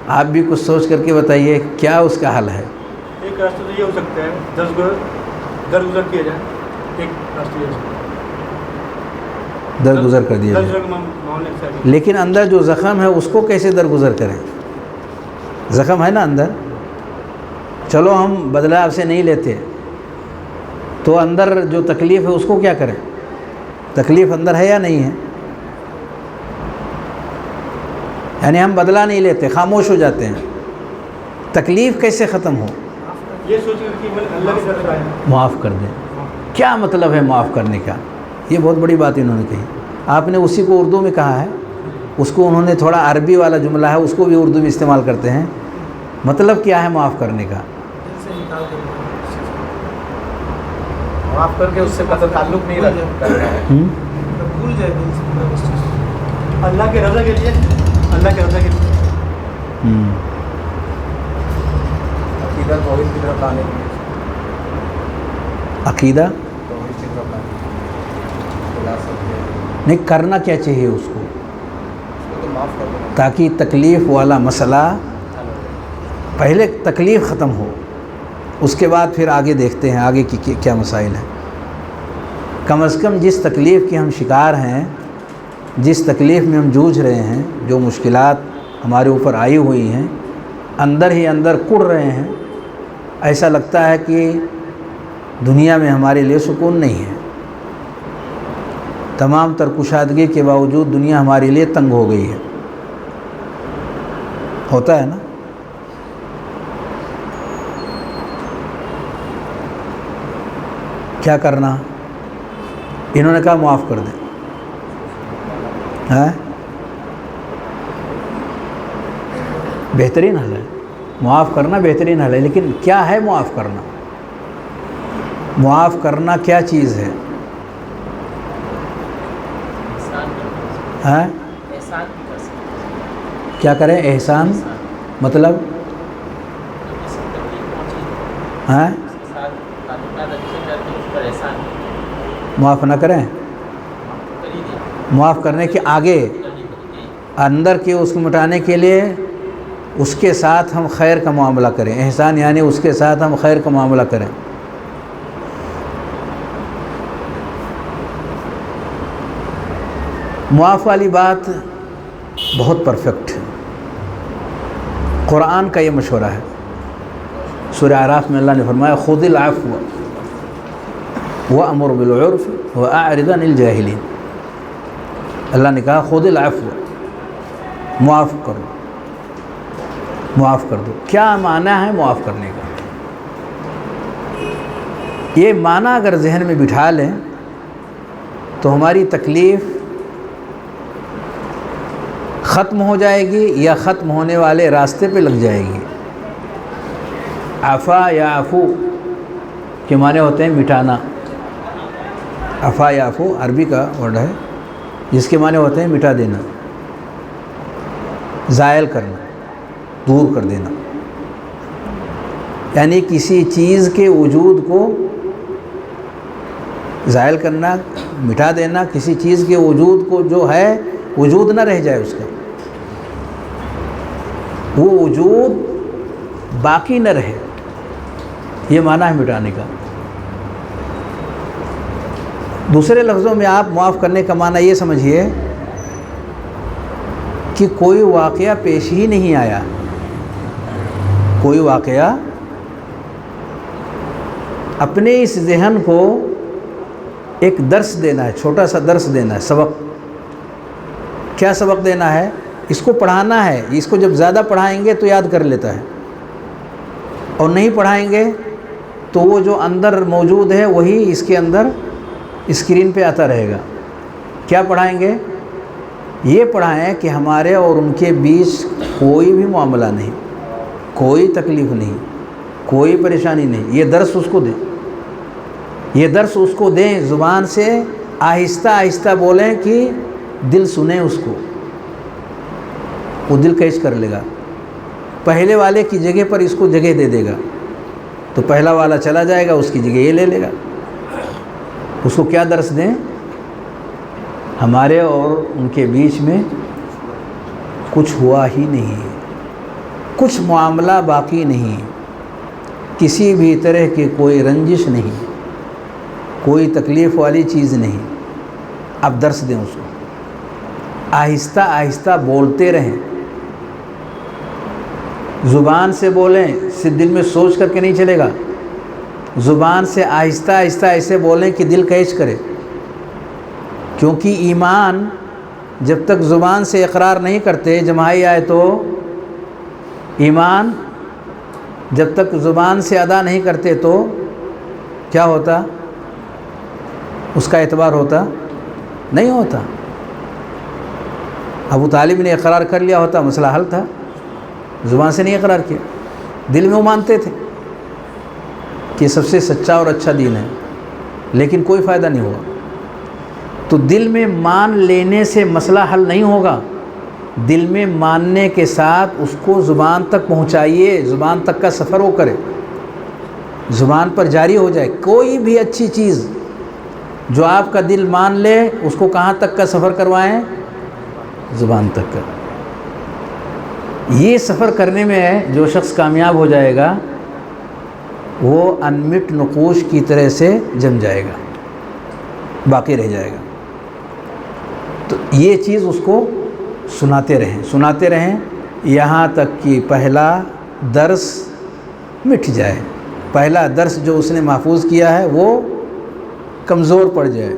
آپ بھی کچھ سوچ کر کے بتائیے کیا اس کا حل ہے۔ ایک راستہ تو یہ ہو سکتا ہے درگزر کیا جائے، ایک راستہ یہ ہو سکتا ہے درگزر کر دیا جائے، لیکن اندر جو زخم ہے اس کو کیسے درگزر کریں؟ زخم ہے نا اندر، چلو ہم بدلہ آپ سے نہیں لیتے، تو اندر جو تکلیف ہے اس کو کیا کریں؟ تکلیف اندر ہے یا نہیں ہے؟ یعنی ہم بدلہ نہیں لیتے، خاموش ہو جاتے ہیں، تکلیف کیسے ختم ہو؟ یہ سوچ کر کہ اللہ کی طرف آئے، معاف کر دیں۔ کیا مطلب ہے معاف کرنے کا؟ یہ بہت بڑی بات انہوں نے کہی۔ آپ نے اسی کو اردو میں کہا ہے، اس کو انہوں نے تھوڑا عربی والا جملہ ہے اس کو بھی اردو میں استعمال کرتے ہیں۔ مطلب کیا ہے معاف کرنے کا؟ دل سے نکال کر معاف کر کے اس سے قطع تعلق نہیں رکھنا ہے. بھول جائے دل سے پورا اس چیز. اللہ کے رضا کے لیے، اللہ کے رضا کے لیے عقیدہ توحید کی طرف لانے کے لیے. عقیدہ توحید کی طرف لانے کے لیے خلاصت ہے. نہیں کرنا کیا چاہیے اس کو، اس کو تو معاف کر دینا. تاکہ تکلیف والا مسئلہ پہلے تکلیف ختم ہو، اس کے بعد پھر آگے دیکھتے ہیں آگے کی کیا مسائل ہیں. کم از کم جس تکلیف کے ہم شکار ہیں، جس تکلیف میں ہم جوجھ رہے ہیں، جو مشکلات ہمارے اوپر آئی ہوئی ہیں، اندر ہی اندر کڑ رہے ہیں، ایسا لگتا ہے کہ دنیا میں ہمارے لیے سکون نہیں ہے. تمام تر کشادگی کے باوجود دنیا ہمارے لیے تنگ ہو گئی ہے. ہوتا ہے نا؟ کیا کرنا؟ انہوں نے کہا معاف کر دیں. بہترین حل ہے معاف کرنا، بہترین حل ہے. لیکن کیا ہے معاف کرنا؟ معاف کرنا کیا چیز ہے؟ احسان بھی کر سکتے. کیا کریں؟ احسان مطلب معاف نہ کریں، معاف کرنے کے آگے اندر کے اس کو مٹانے کے لیے اس کے ساتھ ہم خیر کا معاملہ کریں. احسان یعنی اس کے ساتھ ہم خیر کا معاملہ کریں. معاف والی بات بہت پرفیکٹ ہے. قرآن کا یہ مشورہ ہے. سورہ اعراف میں اللہ نے فرمایا خذ العفو وأمر بالعرف وأعرض عن الجاہلین. اللہ نے کہا خذ العفو، معاف کرو، معاف کر دو. کیا معنی ہے معاف کرنے کا؟ یہ معنی اگر ذہن میں بٹھا لیں تو ہماری تکلیف ختم ہو جائے گی یا ختم ہونے والے راستے پہ لگ جائے گی. عفا یا عفو کے معنی ہوتے ہیں مٹانا. عفا یا عفو عربی کا ورڈ ہے جس کے معنی ہوتے ہیں مٹا دینا، زائل کرنا، دور کر دینا. یعنی کسی چیز کے وجود کو زائل کرنا، مٹا دینا. کسی چیز کے وجود کو جو ہے وجود نہ رہ جائے، اس کا وہ وجود باقی نہ رہے. یہ معنی ہے مٹانے کا. دوسرے لفظوں میں آپ معاف کرنے کا معنی یہ سمجھیے کہ کوئی واقعہ پیش ہی نہیں آیا، کوئی واقعہ اپنے اس ذہن کو ایک درس دینا ہے، چھوٹا سا درس دینا ہے، سبق. کیا سبق دینا ہے؟ اس کو پڑھانا ہے. اس کو جب زیادہ پڑھائیں گے تو یاد کر لیتا ہے، اور نہیں پڑھائیں گے تو وہ جو اندر موجود ہے وہی اس کے اندر اسکرین پہ آتا رہے گا. کیا پڑھائیں گے؟ یہ پڑھائیں کہ ہمارے اور ان کے بیچ کوئی بھی معاملہ نہیں، کوئی تکلیف نہیں، کوئی پریشانی نہیں. یہ درس اس کو دیں، یہ درس اس کو دیں. زبان سے آہستہ آہستہ بولیں کہ دل سنیں اس کو، وہ دل کیچ کر لے گا. پہلے والے کی جگہ پر اس کو جگہ دے دے گا تو پہلا والا چلا جائے گا، اس کی جگہ یہ لے لے گا. اس کو کیا درس دیں؟ ہمارے اور ان کے بیچ میں کچھ ہوا ہی نہیں، کچھ معاملہ باقی نہیں، کسی بھی طرح کی کوئی رنجش نہیں، کوئی تکلیف والی چیز نہیں. اب درس دیں اس کو. آہستہ آہستہ بولتے رہیں. زبان سے بولیں، صرف دل میں سوچ کر کے نہیں چلے گا. زبان سے آہستہ آہستہ ایسے بولیں کہ دل کیچ کرے. کیونکہ ایمان جب تک زبان سے اقرار نہیں کرتے، جماعی آئے تو ایمان جب تک زبان سے ادا نہیں کرتے تو کیا ہوتا؟ اس کا اعتبار ہوتا نہیں ہوتا. ابو طالب نے اقرار کر لیا ہوتا، مسئلہ حل تھا. زبان سے نہیں اقرار کیا، دل میں وہ مانتے تھے کہ سب سے سچا اور اچھا دین ہے. لیکن کوئی فائدہ نہیں ہوا۔ تو دل میں مان لینے سے مسئلہ حل نہیں ہوگا، دل میں ماننے کے ساتھ اس کو زبان تک پہنچائیے، زبان تک کا سفر وہ کرے، زبان پر جاری ہو جائے۔ کوئی بھی اچھی چیز جو آپ کا دل مان لے اس کو کہاں تک کا سفر کروائیں؟ زبان تک کا۔ یہ سفر کرنے میں جو شخص کامیاب ہو جائے گا وہ انمٹ نقوش کی طرح سے جم جائے گا، باقی رہ جائے گا۔ تو یہ چیز اس کو سناتے رہیں یہاں تک کہ پہلا درس مٹ جائے، پہلا درس جو اس نے محفوظ کیا ہے وہ کمزور پڑ جائے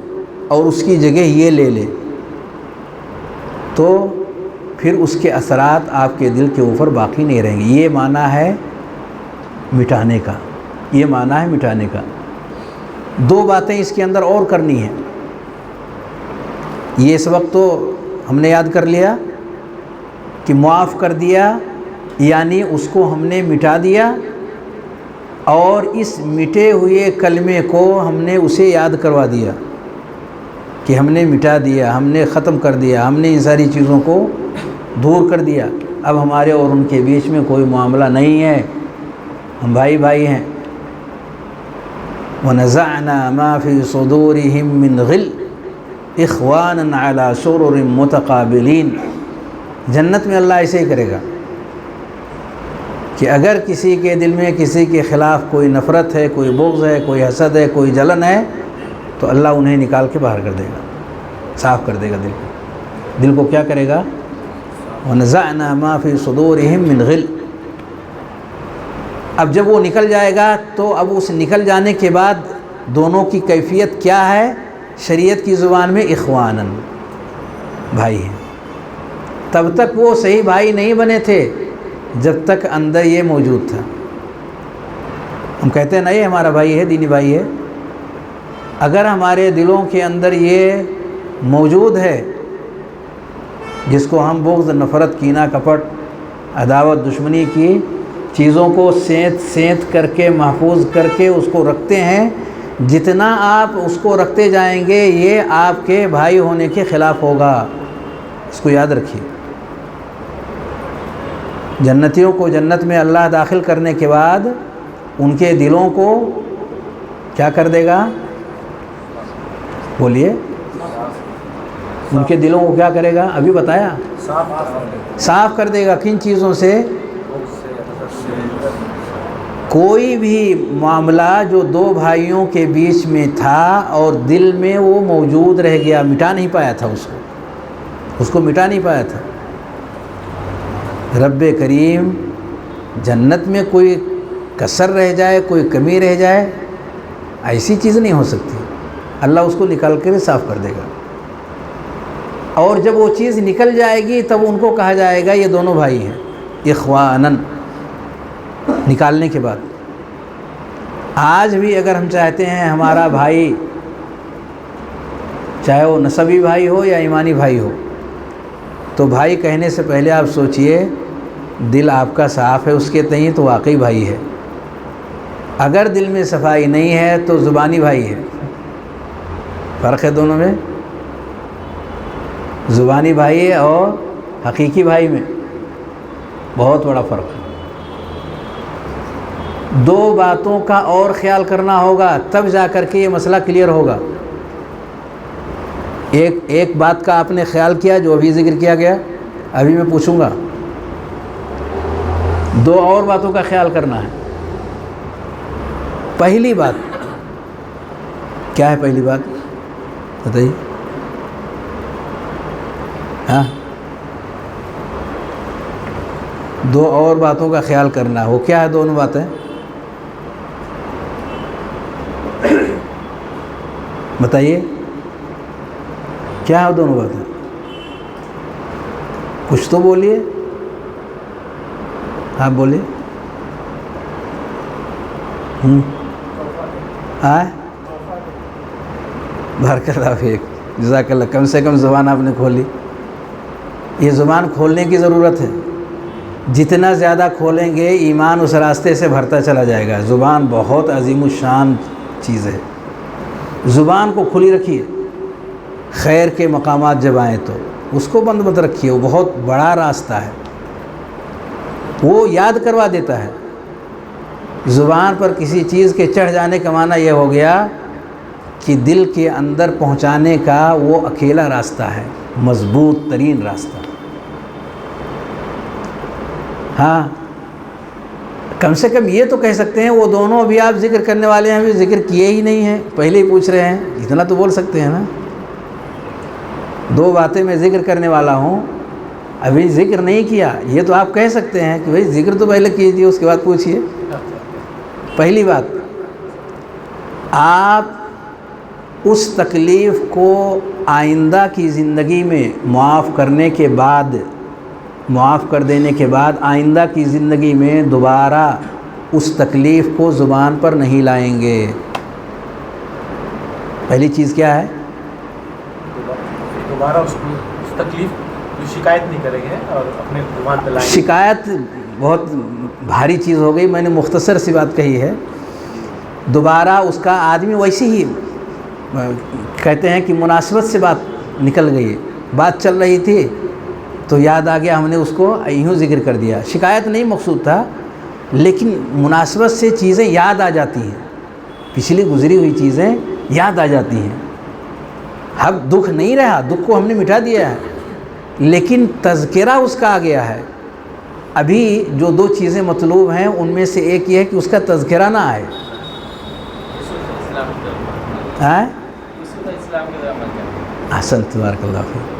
اور اس کی جگہ یہ لے لے، تو پھر اس کے اثرات آپ کے دل کے اوپر باقی نہیں رہیں گے۔ یہ معنی ہے مٹانے کا، یہ معنی ہے مٹانے کا۔ دو باتیں اس کے اندر اور کرنی ہیں۔ یہ اس وقت تو ہم نے یاد کر لیا کہ معاف کر دیا، یعنی اس کو ہم نے مٹا دیا، اور اس مٹے ہوئے کلمے کو ہم نے اسے یاد کروا دیا کہ ہم نے مٹا دیا، ہم نے ختم کر دیا، ہم نے ان ساری چیزوں کو دور کر دیا۔ اب ہمارے اور ان کے بیچ میں کوئی معاملہ نہیں ہے، ہم بھائی بھائی ہیں۔ وَنَزَعْنَا مَا فِي صُدُورِهِم مِّنْ غِلٍّ إِخْوَانًا عَلَى سُرُرٍ مُتَقَابِلِينَ۔ جنت میں اللہ ایسے ہی کرے گا کہ اگر کسی کے دل میں کسی کے خلاف کوئی نفرت ہے، کوئی بغض ہے، کوئی حسد ہے، کوئی جلن ہے، تو اللہ انہیں نکال کے باہر کر دے گا، صاف کر دے گا دل کو۔ دل کو کیا کرے گا؟ وَنَزَعْنَا مَا فِي صُدُورِهِم مِّنْ غِلٍّ۔ اب جب وہ نکل جائے گا تو اب اس نکل جانے کے بعد دونوں کی کیفیت کیا ہے؟ شریعت کی زبان میں اخواناً، بھائی ہیں۔ تب تک وہ صحیح بھائی نہیں بنے تھے جب تک اندر یہ موجود تھا۔ ہم کہتے ہیں نا یہ ہمارا بھائی ہے، دینی بھائی ہے۔ اگر ہمارے دلوں کے اندر یہ موجود ہے جس کو ہم بغض، نفرت، کینہ، کپٹ، عداوت، دشمنی کی چیزوں کو سینت کر کے محفوظ کر کے اس کو رکھتے ہیں، جتنا آپ اس کو رکھتے جائیں گے یہ آپ کے بھائی ہونے کے خلاف ہوگا۔ اس کو یاد رکھیے۔ جنتیوں کو جنت میں اللہ داخل کرنے کے بعد ان کے دلوں کو کیا کر دے گا؟ بولیے، ان کے دلوں کو کیا کرے گا؟ ابھی بتایا، صاف کر دے گا۔ کن چیزوں سے؟ کوئی بھی معاملہ جو دو بھائیوں کے بیچ میں تھا اور دل میں وہ موجود رہ گیا، مٹا نہیں پایا تھا، اس کو مٹا نہیں پایا تھا۔ رب کریم جنت میں کوئی کسر رہ جائے، کوئی کمی رہ جائے، ایسی چیز نہیں ہو سکتی۔ اللہ اس کو نکال کر صاف کر دے گا، اور جب وہ چیز نکل جائے گی تب ان کو کہا جائے گا یہ دونوں بھائی ہیں، اخواناً۔ نکالنے کے بعد آج بھی اگر ہم چاہتے ہیں ہمارا بھائی، چاہے وہ نسبی بھائی ہو یا ایمانی بھائی ہو، تو بھائی کہنے سے پہلے آپ سوچئے دل آپ کا صاف ہے اس کے تئیں تو واقعی بھائی ہے۔ اگر دل میں صفائی نہیں ہے تو زبانی بھائی ہے۔ فرق ہے دونوں میں، زبانی بھائی ہے اور حقیقی بھائی میں بہت بڑا فرق ہے۔ دو باتوں کا اور خیال کرنا ہوگا تب جا کر کے یہ مسئلہ کلیئر ہوگا۔ ایک بات کا آپ نے خیال کیا جو ابھی ذکر کیا گیا، ابھی میں پوچھوں گا، دو اور باتوں کا خیال کرنا ہے۔ پہلی بات کیا ہے؟ پہلی بات بتائیے۔ ہاں، دو اور باتوں کا خیال کرنا ہے، وہ کیا ہے دونوں باتیں؟ بتائیے کیا ہے دونوں باتیں؟ کچھ تو بولیے، آپ بولیے۔ بارک اللہ فیک، جزاک اللہ۔ کم سے کم زبان آپ نے کھولی۔ یہ زبان کھولنے کی ضرورت ہے، جتنا زیادہ کھولیں گے ایمان اس راستے سے بھرتا چلا جائے گا۔ زبان بہت عظیم الشان چیز ہے۔ زبان کو کھلی رکھیے، خیر کے مقامات جب آئیں تو اس کو بند مت رکھیے، وہ بہت بڑا راستہ ہے، وہ یاد کروا دیتا ہے۔ زبان پر کسی چیز کے چڑھ جانے کا معنی یہ ہو گیا کہ دل کے اندر پہنچانے کا وہ اکیلا راستہ ہے، مضبوط ترین راستہ۔ ہاں کم سے کم یہ تو کہہ سکتے ہیں وہ دونوں ابھی آپ ذکر کرنے والے ہیں ابھی ذکر کیے ہی نہیں ہیں، پہلے ہی پوچھ رہے ہیں، اتنا تو بول سکتے ہیں نا۔ دو باتیں میں ذکر کرنے والا ہوں، ابھی ذکر نہیں کیا، یہ تو آپ کہہ سکتے ہیں کہ بھئی ذکر تو پہلے کیجیے اس کے بعد پوچھیے۔ پہلی بات، آپ اس تکلیف کو آئندہ کی زندگی میں معاف کر دینے کے بعد آئندہ کی زندگی میں دوبارہ اس تکلیف کو زبان پر نہیں لائیں گے۔ پہلی چیز کیا ہے؟ دوبارہ اس تکلیف کی شکایت نہیں کریں گے اور اپنے زبان پہ لائیں گے۔ شکایت بہت بھاری چیز ہو گئی، میں نے مختصر سی بات کہی ہے۔ دوبارہ اس کا آدمی ویسی ہی کہتے ہیں کہ مناسبت سے بات نکل گئی، بات چل رہی تھی تو یاد آ گیا، ہم نے اس کو یوں ذکر کر دیا۔ شکایت نہیں مقصود تھا، لیکن مناسبت سے چیزیں یاد آ جاتی ہیں، پچھلی گزری ہوئی چیزیں یاد آ جاتی ہیں۔ اب دکھ نہیں رہا، دکھ کو ہم نے مٹا دیا ہے، لیکن تذکرہ اس کا آ گیا ہے۔ ابھی جو دو چیزیں مطلوب ہیں ان میں سے ایک یہ ہے کہ اس کا تذکرہ نہ آئے۔ احسن، تبارک اللہ فیک۔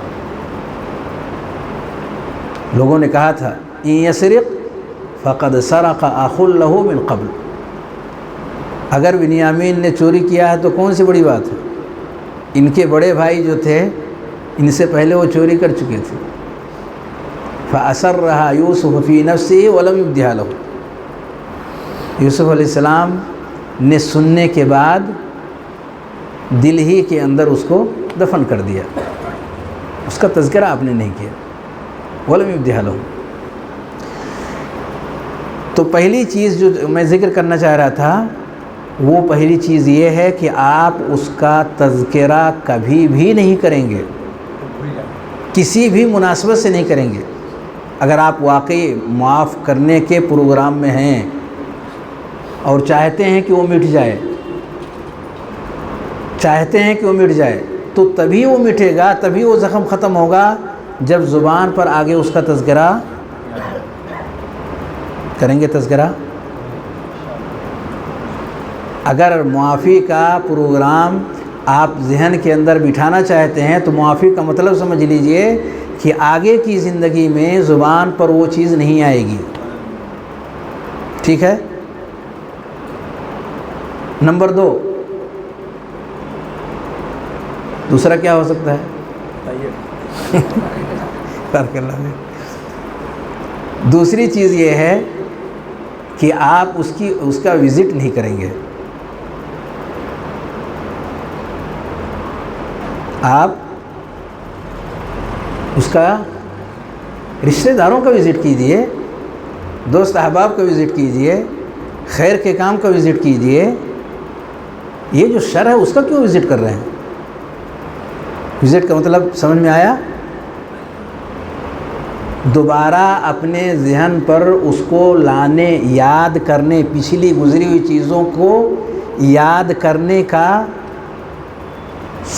لوگوں نے کہا تھا ان یسرق فقد سرق اخ له من قبل، اگر بنیامین نے چوری کیا ہے تو کون سی بڑی بات ہے، ان کے بڑے بھائی جو تھے ان سے پہلے وہ چوری کر چکے تھے۔ فَأَسَرَّهَا يُوسُفُ فِي نَفْسِهِ وَلَمْ يُبْدِهَا لَهُ، یوسف علیہ السلام نے سننے کے بعد دل ہی کے اندر اس کو دفن کر دیا، اس کا تذکرہ آپ نے نہیں کیا۔ وَلَمْ يُبْدِهَا لَهُ، تو پہلی چیز جو میں ذکر کرنا چاہ رہا تھا وہ پہلی چیز یہ ہے کہ آپ اس کا تذکرہ کبھی بھی نہیں کریں گے، کسی بھی مناسبت سے نہیں کریں گے۔ اگر آپ واقعی معاف کرنے کے پروگرام میں ہیں اور چاہتے ہیں کہ وہ مٹ جائے، تو تبھی وہ مٹے گا، تبھی وہ زخم ختم ہوگا جب زبان پر آگے اس کا تذکرہ کریں گے۔ تذکرہ اگر معافی کا پروگرام آپ ذہن کے اندر بٹھانا چاہتے ہیں تو معافی کا مطلب سمجھ لیجئے کہ آگے کی زندگی میں زبان پر وہ چیز نہیں آئے گی، ٹھیک ہے؟ نمبر 2، دوسرا کیا ہو سکتا ہے؟ دوسری چیز یہ ہے کہ آپ اس کا وزٹ نہیں کریں گے، آپ اس کا رشتہ داروں کا وزٹ کیجئے، دوست احباب کا وزٹ کیجئے، خیر کے کام کا وزٹ کیجئے۔ یہ جو شر ہے اس کا کیوں وزٹ کر رہے ہیں؟ وزٹ کا مطلب سمجھ میں آیا؟ دوبارہ اپنے ذہن پر اس کو لانے، یاد کرنے، پچھلی گزری ہوئی چیزوں کو یاد کرنے کا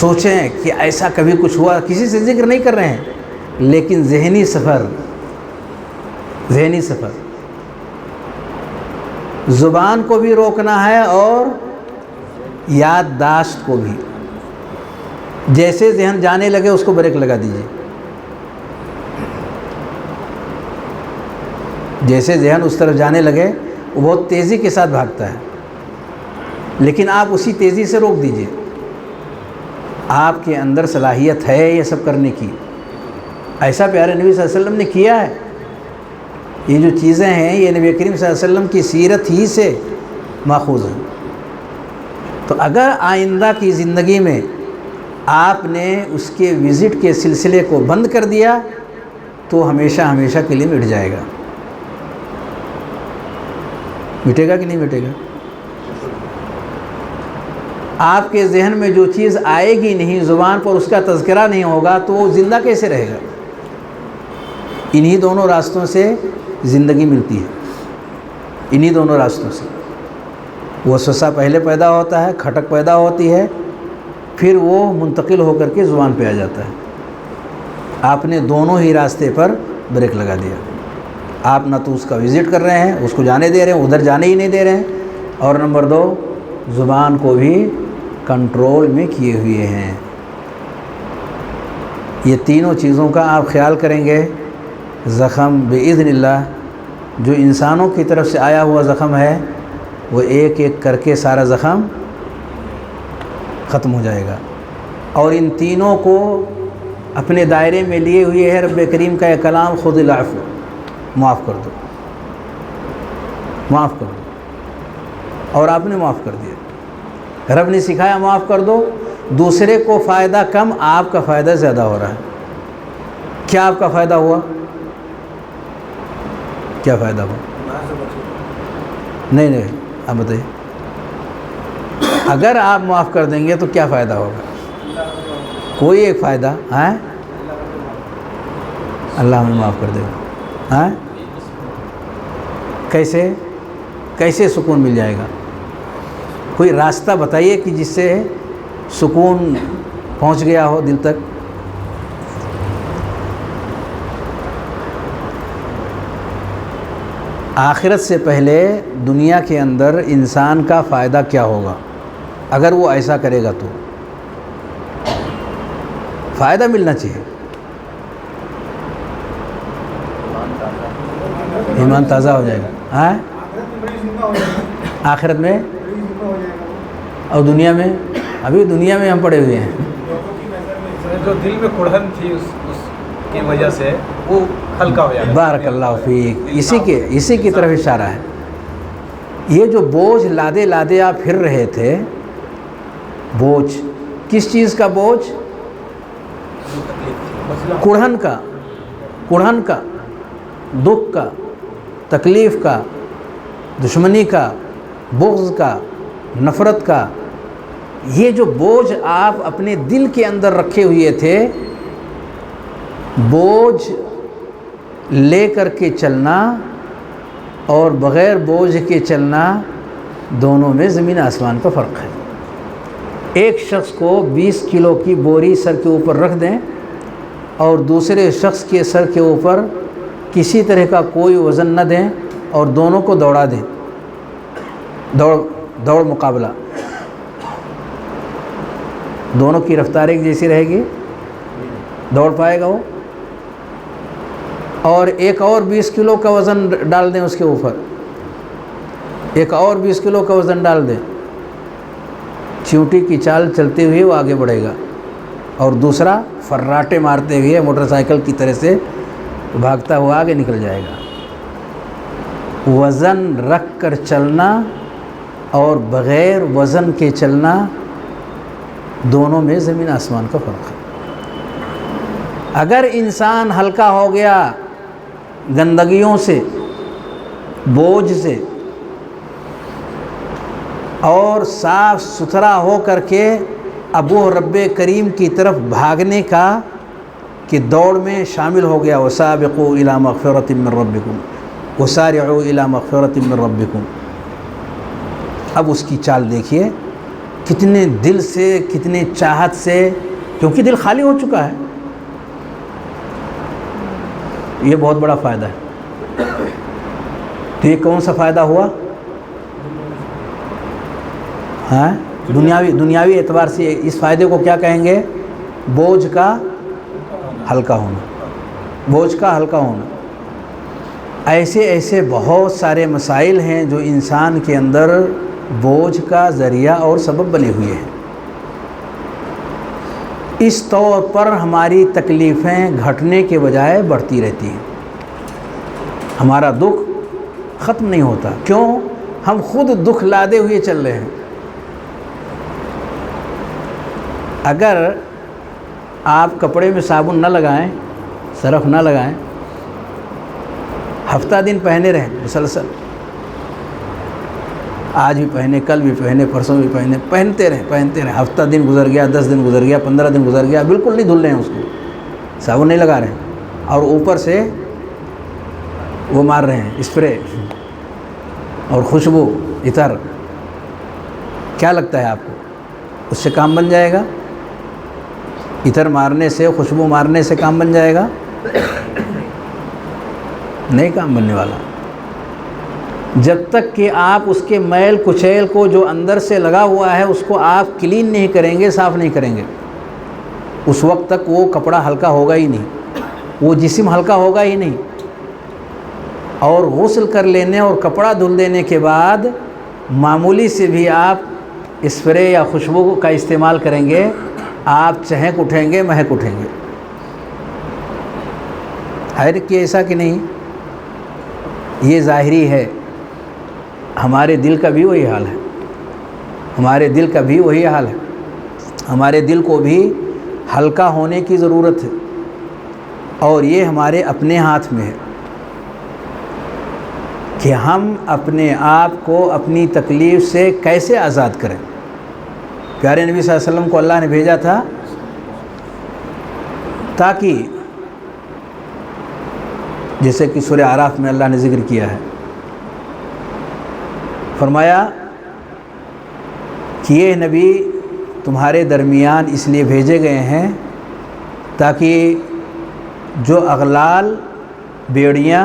سوچیں کہ ایسا کبھی کچھ ہوا، کسی سے ذکر نہیں کر رہے ہیں، لیکن ذہنی سفر، زبان کو بھی روکنا ہے اور یادداشت کو بھی۔ جیسے ذہن جانے لگے اس کو بریک لگا دیجیے، جیسے ذہن اس طرف جانے لگے وہ بہت تیزی کے ساتھ بھاگتا ہے، لیکن آپ اسی تیزی سے روک دیجیے۔ آپ کے اندر صلاحیت ہے یہ سب کرنے کی، ایسا پیارے نبی صلی اللہ علیہ وسلم نے کیا ہے۔ یہ جو چیزیں ہیں یہ نبی کریم صلی اللہ علیہ وسلم کی سیرت ہی سے ماخوذ ہیں۔ تو اگر آئندہ کی زندگی میں آپ نے اس کے وزٹ کے سلسلے کو بند کر دیا تو ہمیشہ ہمیشہ کے لیے مٹ جائے گا۔ مٹے گا کہ نہیں مٹے گا؟ آپ کے ذہن میں جو چیز آئے گی نہیں، زبان پر اس کا تذکرہ نہیں ہوگا، تو وہ زندہ کیسے رہے گا؟ انہی دونوں راستوں سے زندگی ملتی ہے، انہی دونوں راستوں سے۔ وسوسہ پہلے پیدا ہوتا ہے، کھٹک پیدا ہوتی ہے، پھر وہ منتقل ہو کر کے زبان پہ آ جاتا ہے۔ آپ نے دونوں ہی راستے پر بریک لگا دیا۔ آپ نہ تو اس کا وزٹ کر رہے ہیں، اس کو جانے دے رہے ہیں، ادھر جانے ہی نہیں دے رہے ہیں، اور نمبر 2 زبان کو بھی کنٹرول میں کیے ہوئے ہیں۔ یہ تینوں چیزوں کا آپ خیال کریں گے، زخم بإذن اللہ جو انسانوں کی طرف سے آیا ہوا زخم ہے، وہ ایک ایک کر کے سارا زخم ختم ہو جائے گا۔ اور ان تینوں کو اپنے دائرے میں لیے ہوئے ہے رب کریم کا یہ کلام، خذ العفو، معاف کر دو، معاف کر دو، اور آپ نے معاف کر دیا۔ رب نے سکھایا معاف کر دو، دوسرے کو فائدہ کم، آپ کا فائدہ زیادہ ہو رہا ہے۔ کیا آپ کا فائدہ ہوا؟ کیا فائدہ ہوا؟ نہیں، آپ بتائیے۔ اگر آپ معاف کر دیں گے تو کیا فائدہ ہوگا؟ کوئی ایک فائدہ ہے؟ اللہ ہمیں معاف کر دے گا۔ ہاں، کیسے سکون مل جائے گا؟ کوئی راستہ بتائیے کہ جس سے سکون پہنچ گیا ہو دل تک۔ آخرت سے پہلے دنیا کے اندر انسان کا فائدہ کیا ہوگا اگر وہ ایسا کرے گا؟ تو فائدہ ملنا چاہیے، ایمان تازہ ہو جائے گا۔ ہاں، آخرت میں اور دنیا میں؟ ابھی دنیا میں ہم پڑے ہوئے ہیں۔ جو دل میں کڑھن تھی اس کی وجہ سے وہ ہلکا ہو جائے گا۔ بارک اللہ فیک، اسی کی طرف اشارہ ہے۔ یہ جو بوجھ لادے آپ پھر رہے تھے، بوجھ کس چیز کا بوجھ؟ کڑھن کا، دکھ کا، تکلیف کا، دشمنی کا، بغض کا، نفرت کا، یہ جو بوجھ آپ اپنے دل کے اندر رکھے ہوئے تھے، بوجھ لے کر کے چلنا اور بغیر بوجھ کے چلنا، دونوں میں زمین آسمان کا فرق ہے۔ ایک شخص کو 20 کلو کی بوری سر کے اوپر رکھ دیں اور دوسرے شخص کے سر کے اوپر کسی طرح کا کوئی وزن نہ دیں اور دونوں کو دوڑا دیں، دوڑ مقابلہ، دونوں کی رفتار ایک جیسی رہے گی؟ دوڑ پائے گا وہ؟ اور ایک اور 20 کلو کا وزن ڈال دیں اس کے اوپر، ایک اور 20 کلو کا وزن ڈال دیں، چیونٹی کی چال چلتے ہوئے وہ آگے بڑھے گا، اور دوسرا فراٹے مارتے ہوئے موٹر سائیکل کی طرح سے بھاگتا ہوا آگے نکل جائے گا۔ وزن رکھ کر چلنا اور بغیر وزن کے چلنا، دونوں میں زمین آسمان کا فرق ہے۔ اگر انسان ہلکا ہو گیا گندگیوں سے، بوجھ سے، اور صاف ستھرا ہو کر کے اب وہ رب کریم کی طرف بھاگنے کا کہ دوڑ میں شامل ہو گیا، وَسَابِقُوا إِلَىٰ مَغْفِرَةٍ مِّن رَبِّكُمْ وَسَارِعُوا إِلَىٰ مَغْفِرَةٍ مِّن رَبِّكُمْ، اب اس کی چال دیکھیے، کتنے دل سے، کتنے چاہت سے، کیونکہ دل خالی ہو چکا ہے۔ یہ بہت بڑا فائدہ ہے۔ تو یہ کون سا فائدہ ہوا؟ ہاں، دنیاوی اعتبار سے اس فائدے کو کیا کہیں گے؟ بوجھ کا ہلکا ہونا، بوجھ کا ہلکا ہونا۔ ایسے بہت سارے مسائل ہیں جو انسان کے اندر بوجھ کا ذریعہ اور سبب بنے ہوئے ہیں۔ اس طور پر ہماری تکلیفیں گھٹنے کے بجائے بڑھتی رہتی ہیں، ہمارا دکھ ختم نہیں ہوتا۔ کیوں؟ ہم خود دکھ لادے ہوئے چل رہے ہیں۔ اگر آپ کپڑے میں صابن نہ لگائیں، سرف نہ لگائیں، ہفتہ دن پہنے رہیں مسلسل، آج بھی پہنے، کل بھی پہنے، پرسوں بھی پہنے، پہنتے رہیں، ہفتہ دن گزر گیا، 10 دن گزر گیا، 15 دن گزر گیا، بالکل نہیں دھل رہے ہیں اس کو، صابن نہیں لگا رہے ہیں، اور اوپر سے وہ مار رہے ہیں اسپرے اور خوشبو عطر. کیا لگتا ہے آپ کو اس سے کام بن جائے گا؟ عطر مارنے سے، خوشبو مارنے سے کام بن جائے گا؟ نہیں کام بننے والا. جب تک کہ آپ اس کے میل کچیل کو جو اندر سے لگا ہوا ہے اس کو آپ کلین نہیں کریں گے، صاف نہیں کریں گے، اس وقت تک وہ کپڑا ہلکا ہوگا ہی نہیں، وہ جسم ہلکا ہوگا ہی نہیں. اور غسل کر لینے اور کپڑا دھل دینے کے بعد معمولی سے بھی آپ اسپرے یا خوشبو کا استعمال کریں گے، آپ چہک اٹھیں گے، مہک اٹھیں گے. ہے کہ ایسا کہ نہیں؟ یہ ظاہری ہے. ہمارے دل کا بھی وہی حال ہے، ہمارے دل کا بھی وہی حال ہے. ہمارے دل کو بھی ہلکا ہونے کی ضرورت ہے، اور یہ ہمارے اپنے ہاتھ میں ہے کہ ہم اپنے آپ کو اپنی تکلیف سے کیسے آزاد کریں. پیارے نبی صلی اللہ علیہ وسلم کو اللہ نے بھیجا تھا تاکہ، جیسے کہ سورہ اعراف میں اللہ نے ذکر کیا ہے، فرمایا کہ یہ نبی تمہارے درمیان اس لیے بھیجے گئے ہیں تاکہ جو اغلال، بیڑیاں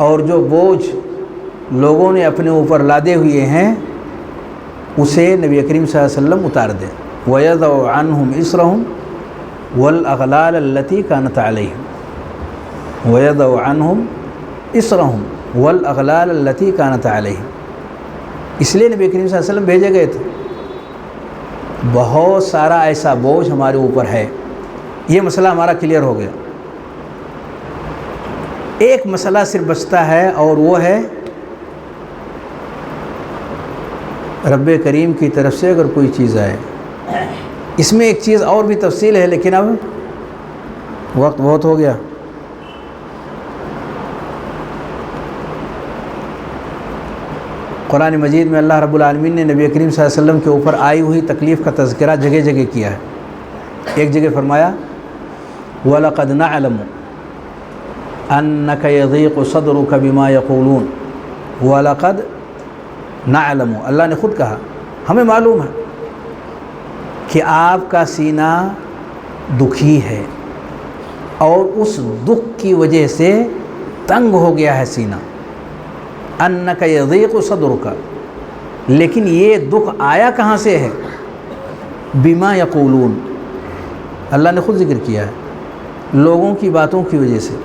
اور جو بوجھ لوگوں نے اپنے اوپر لادے ہوئے ہیں اسے نبی کریم صلی اللہ علیہ وسلم اتار دیں. وَيَضَعُ عَنْهُمْ إِصْرَهُمْ وَالْأَغْلَالَ الَّتِي كَانَتْ عَلَيْهِمْ وَيَضَعُ عَنْهُمْ إِصْرَهُمْ وَالْأَغْلَالَ الَّتِي كَانَتْ عَلَيْهِمْ. اس لیے نبی کریم صلی اللہ علیہ وسلم بھیجے گئے تھے. بہت سارا ایسا بوجھ ہمارے اوپر ہے. یہ مسئلہ ہمارا کلیئر ہو گیا. ایک مسئلہ صرف بچتا ہے، اور وہ ہے رب کریم کی طرف سے اگر کوئی چیز آئے. اس میں ایک چیز اور بھی تفصیل ہے، لیکن اب وقت بہت ہو گیا. قرآن مجید میں اللہ رب العالمین نے نبی کریم صلی اللہ علیہ وسلم کے اوپر آئی ہوئی تکلیف کا تذکرہ جگہ جگہ کیا ہے. ایک جگہ فرمایا وَلَقَدْ نَعْلَمُ أَنَّكَ يَضِيقُ صَدْرُكَ بِمَا يَقُولُونَ. وَلَقَدْ نَعْلَمُ، اللہ نے خود کہا، ہمیں معلوم ہے کہ آپ کا سینہ دکھی ہے اور اس دکھ کی وجہ سے تنگ ہو گیا ہے سینہ. انک یضیق صدرک، لیکن یہ دکھ آیا کہاں سے ہے؟ بما یقولون، اللہ نے خود ذکر کیا ہے، لوگوں کی باتوں کی وجہ سے.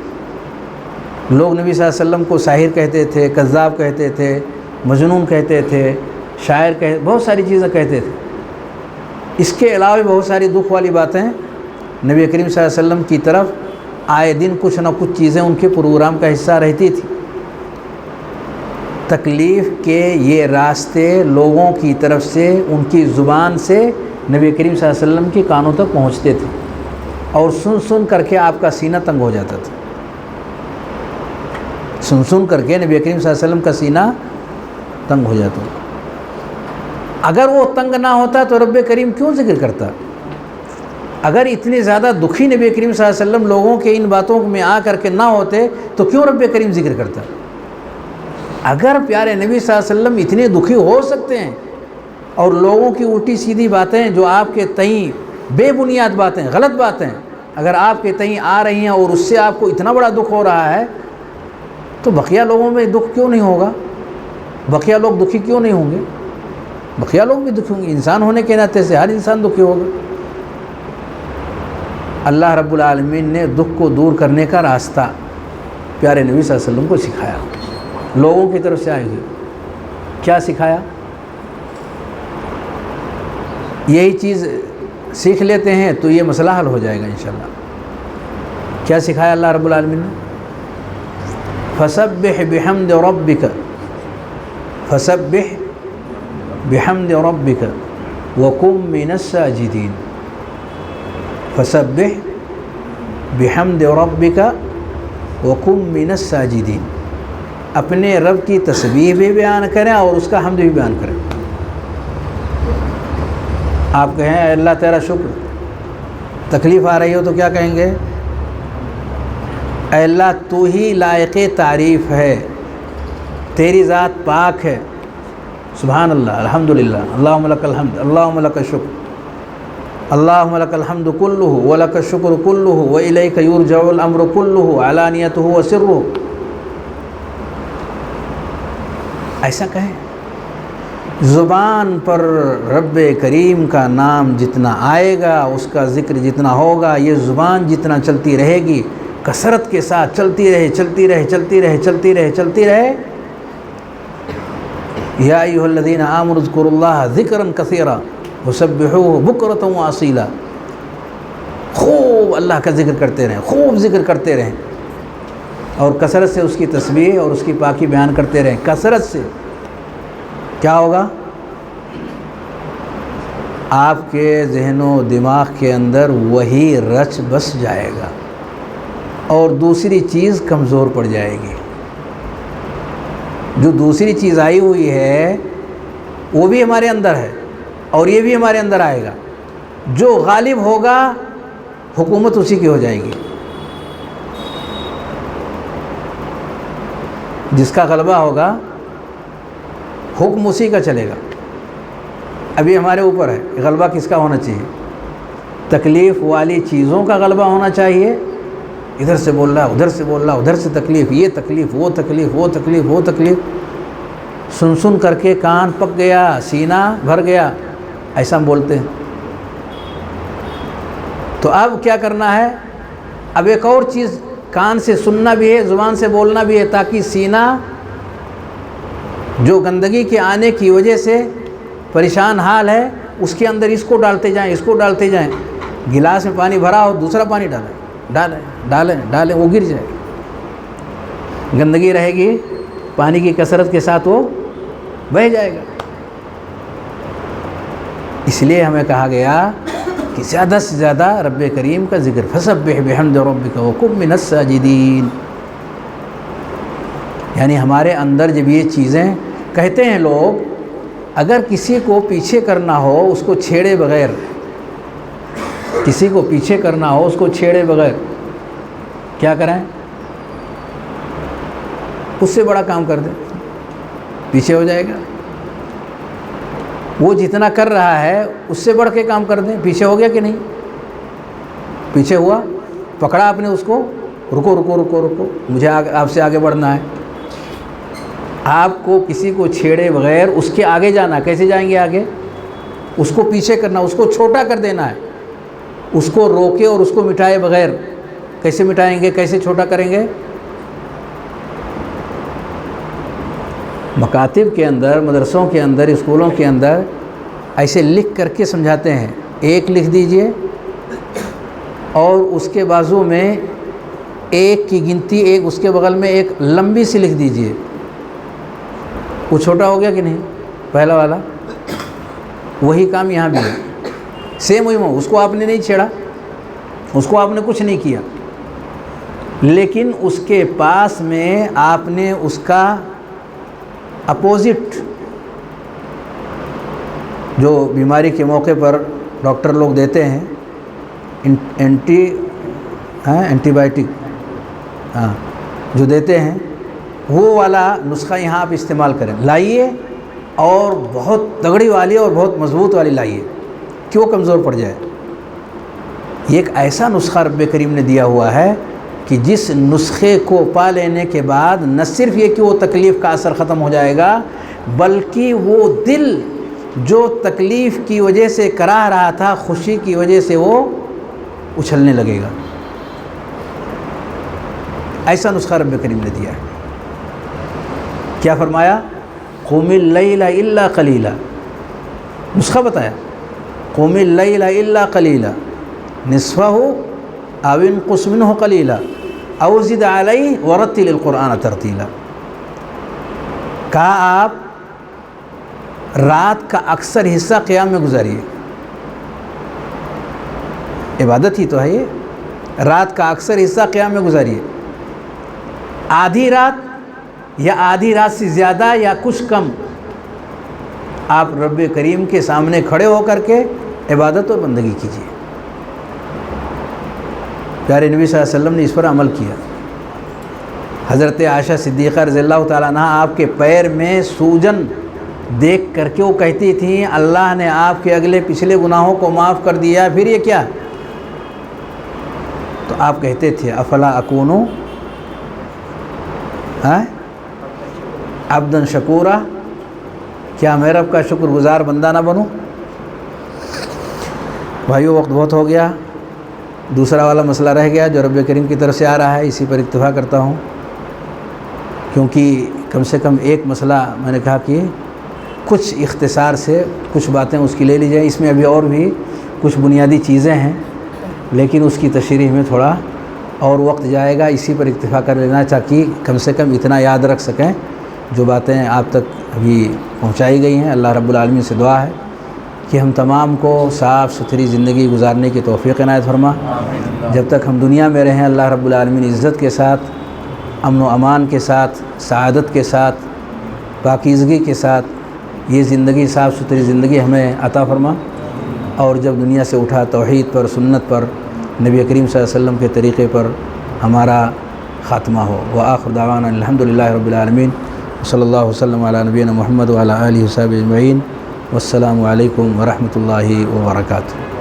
لوگ نبی صلی اللہ علیہ وسلم کو ساحر کہتے تھے، کذاب کہتے تھے، مجنون کہتے تھے، شاعر بہت ساری چیزیں کہتے تھے. اس کے علاوہ بہت ساری دکھ والی باتیں نبی کریم صلی اللہ علیہ وسلم کی طرف آئے دن کچھ نہ کچھ چیزیں ان کے پروگرام کا حصہ رہتی تھی. تکلیف کے یہ راستے لوگوں کی طرف سے، ان کی زبان سے نبی کریم صلی اللہ علیہ وسلم کے کانوں تک پہنچتے تھے، اور سن سن کر کے آپ کا سینہ تنگ ہو جاتا تھا. سن سن کر کے نبی کریم صلی اللہ علیہ وسلم کا سینہ تنگ ہو جاتا. اگر وہ تنگ نہ ہوتا تو رب کریم کیوں ذکر کرتا؟ اگر اتنے زیادہ دکھی نبی کریم صلی اللہ علیہ وسلم لوگوں کے ان باتوں میں آ کر کے نہ ہوتے تو کیوں رب کریم ذکر کرتا؟ اگر پیارے نبی صلی اللہ علیہ وسلم اتنے دکھی ہو سکتے ہیں اور لوگوں کی الٹی سیدھی باتیں جو آپ کے تئیں بے بنیاد باتیں، غلط باتیں اگر آپ کے تئیں آ رہی ہیں اور اس سے آپ کو اتنا بڑا دکھ ہو رہا ہے، تو بقیہ لوگوں میں دکھ کیوں نہیں ہوگا؟ بقیہ لوگ دکھی کیوں نہیں ہوں گے؟ بقیہ لوگ بھی دکھی ہوں گے. انسان ہونے کے ناطے سے ہر انسان دکھی ہوگا. اللہ رب العالمین نے دکھ کو دور کرنے کا راستہ پیارے نبی صلی اللہ علیہ وسلم کو سکھایا، لوگوں کی طرف سے آئے گی. کیا سکھایا؟ یہی چیز سیکھ لیتے ہیں تو یہ مسئلہ حل ہو جائے گا انشاءاللہ. کیا سکھایا اللہ رب العالمین نے؟ فسبح بحمد ربک، فسبح بحمد ربک وکن من الساجدین. فسبح بحمد ربک وکن من الساجدین. اپنے رب کی تسبیح بھی بیان کریں اور اس کا حمد بھی بیان کریں۔ آپ کہیں اے اللہ تیرا شکر، تکلیف آ رہی ہو تو کیا کہیں گے؟ اے اللہ تو ہی لائق تعریف ہے، تیری ذات پاک ہے، سبحان اللہ، الحمدللہ، اللہم لک الحمد، اللہم لک الشکر، اللہم لک الحمد کلہ ولک الشکر کلہ والیک یرجع الامر کلہ علانیتہ وسرہ۔ ایسا کہیں۔ زبان پر رب کریم کا نام جتنا آئے گا، اس کا ذکر جتنا ہوگا، یہ زبان جتنا چلتی رہے گی، کثرت کے ساتھ چلتی رہے چلتی رہے چلتی رہے چلتی رہے چلتی رہے۔ یا ایھا الذین آمنوا اذکروا اللہ ذکرا کثیرا وسبحوہ بکرۃ واصیلا، خوب اللہ کا ذکر کرتے رہیں، خوب ذکر کرتے رہیں، اور کثرت سے اس کی تسبیح اور اس کی پاکی بیان کرتے رہیں۔ کثرت سے کیا ہوگا؟ آپ کے ذہن و دماغ کے اندر وہی رچ بس جائے گا اور دوسری چیز کمزور پڑ جائے گی۔ جو دوسری چیز آئی ہوئی ہے وہ بھی ہمارے اندر ہے اور یہ بھی ہمارے اندر آئے گا۔ جو غالب ہوگا حکومت اسی کی ہو جائے گی۔ جس کا غلبہ ہوگا حکم اسی کا چلے گا۔ ابھی ہمارے اوپر ہے کہ غلبہ کس کا ہونا چاہیے۔ تکلیف والی چیزوں کا غلبہ ہونا چاہیے، ادھر سے بول رہا ادھر سے بول رہا، ادھر سے تکلیف، یہ تکلیف، وہ تکلیف، وہ تکلیف، وہ تکلیف، سن کر کے کان پک گیا، سینہ بھر گیا، ایسا ہم بولتے ہیں۔ تو اب کیا کرنا ہے؟ اب ایک اور چیز، کان سے سننا بھی ہے، زبان سے بولنا بھی ہے، تاکہ سینہ جو گندگی کے آنے کی وجہ سے پریشان حال ہے، اس کے اندر اس کو ڈالتے جائیں، اس کو ڈالتے جائیں۔ گلاس میں پانی بھرا ہو، دوسرا پانی ڈالیں، وہ گر جائے گا۔ گندگی رہے گی، پانی کی کثرت کے ساتھ وہ بہہ جائے گا۔ اس لیے ہمیں کہا گیا کہ زیادہ سے زیادہ رب کریم کا ذکر، فسبح بحمد ربک وکن من الساجدین۔ یعنی ہمارے اندر جب یہ چیزیں، کہتے ہیں لوگ اگر کسی کو پیچھے کرنا ہو اس کو چھیڑے بغیر، کسی کو پیچھے کرنا ہو اس کو چھیڑے بغیر کیا کریں؟ اس سے بڑا کام کر دیں، پیچھے ہو جائے گا۔ وہ جتنا کر رہا ہے اس سے بڑھ کے کام کر دیں، پیچھے ہو گیا کہ نہیں؟ پیچھے ہوا، پکڑا آپ نے اس کو، رکو رکو رکو رکو، مجھے آپ سے آگے بڑھنا ہے۔ آپ کو کسی کو چھیڑے بغیر اس کے آگے جانا، کیسے جائیں گے آگے؟ اس کو پیچھے کرنا، اس کو چھوٹا کر دینا ہے، اس کو روکے اور اس کو مٹائے بغیر کیسے مٹائیں گے، کیسے چھوٹا کریں گے؟ مکاتب کے اندر، مدرسوں کے اندر، اسکولوں کے اندر ایسے لکھ کر کے سمجھاتے ہیں، ایک لکھ دیجئے اور اس کے بازو میں ایک کی گنتی، ایک اس کے بغل میں ایک لمبی سی لکھ دیجئے۔ وہ چھوٹا ہو گیا کہ نہیں؟ پہلا والا وہی کام یہاں بھی ہے، سیم وہی، اس کو آپ نے نہیں چھیڑا، اس کو آپ نے کچھ نہیں کیا، لیکن اس کے پاس میں آپ نے اس کا اپوزٹ، جو بیماری کے موقع پر ڈاکٹر لوگ دیتے ہیں، اینٹی بائیوٹک جو دیتے ہیں، وہ والا نسخہ یہاں آپ استعمال کریں، لائیے، اور بہت تگڑی والی اور بہت مضبوط والی لائیے کہ وہ کمزور پڑ جائے۔ یہ ایک ایسا نسخہ رب کریم نے دیا ہوا ہے کہ جس نسخے کو پا لینے کے بعد نہ صرف یہ کہ وہ تکلیف کا اثر ختم ہو جائے گا، بلکہ وہ دل جو تکلیف کی وجہ سے کراہ رہا تھا، خوشی کی وجہ سے وہ اچھلنے لگے گا۔ ایسا نسخہ رب کریم نے دیا ہے۔ کیا فرمایا؟ قم اللیل الا قلیلا، نسخہ بتایا، قم اللیل الا قلیلا نصفہ او انقص منہ قلیلا او زد علیہ ورتل القرآن ترتیلا۔ کہا آپ رات کا اکثر حصہ قیام میں گزاریے، عبادت ہی تو ہے یہ، رات کا اکثر حصہ قیام میں گزاریے، آدھی رات یا آدھی رات سے زیادہ یا کچھ کم آپ رب کریم کے سامنے کھڑے ہو کر کے عبادت اور بندگی کیجیے۔ پیارے نبی صلی اللہ علیہ وسلم نے اس پر عمل کیا۔ حضرت عائشہ صدیقہ رضی اللہ تعالیٰ عنہ آپ کے پیر میں سوجن دیکھ کر کے وہ کہتی تھیں اللہ نے آپ کے اگلے پچھلے گناہوں کو معاف کر دیا، پھر یہ کیا؟ تو آپ کہتے تھے افلا اکونو عبدن شکورا، کیا میں رب کا شکر گزار بندہ نہ بنوں؟ بھائیو وقت بہت ہو گیا، دوسرا والا مسئلہ رہ گیا جو رب کریم کی طرف سے آ رہا ہے، اسی پر اکتفا کرتا ہوں، کیونکہ کم سے کم ایک مسئلہ میں نے کہا کہ کچھ اختصار سے کچھ باتیں اس کی لے لی جائیں، اس میں ابھی اور بھی کچھ بنیادی چیزیں ہیں لیکن اس کی تشریح میں تھوڑا اور وقت جائے گا، اسی پر اکتفا کر لینا تاکہ کم سے کم اتنا یاد رکھ سکیں جو باتیں آپ تک ابھی پہنچائی گئی ہیں۔ اللہ رب العالمین سے دعا ہے کہ ہم تمام کو صاف ستھری زندگی گزارنے کی توفیق عنایت فرما۔ جب تک ہم دنیا میں رہیں اللہ رب العالمین عزت کے ساتھ، امن و امان کے ساتھ، سعادت کے ساتھ، پاکیزگی کے ساتھ یہ زندگی صاف ستھری زندگی ہمیں عطا فرما، اور جب دنیا سے اٹھا توحید پر، سنت پر، نبی کریم صلی اللہ علیہ وسلم کے طریقے پر ہمارا خاتمہ ہو۔ وآخر دعوانا الحمدللہ رب العالمین، صلی اللہ وسلم علی نبینا محمد وعلی آلہ وصحبہ اجمعین، والسلام علیکم ورحمۃ اللہ وبرکاتہ۔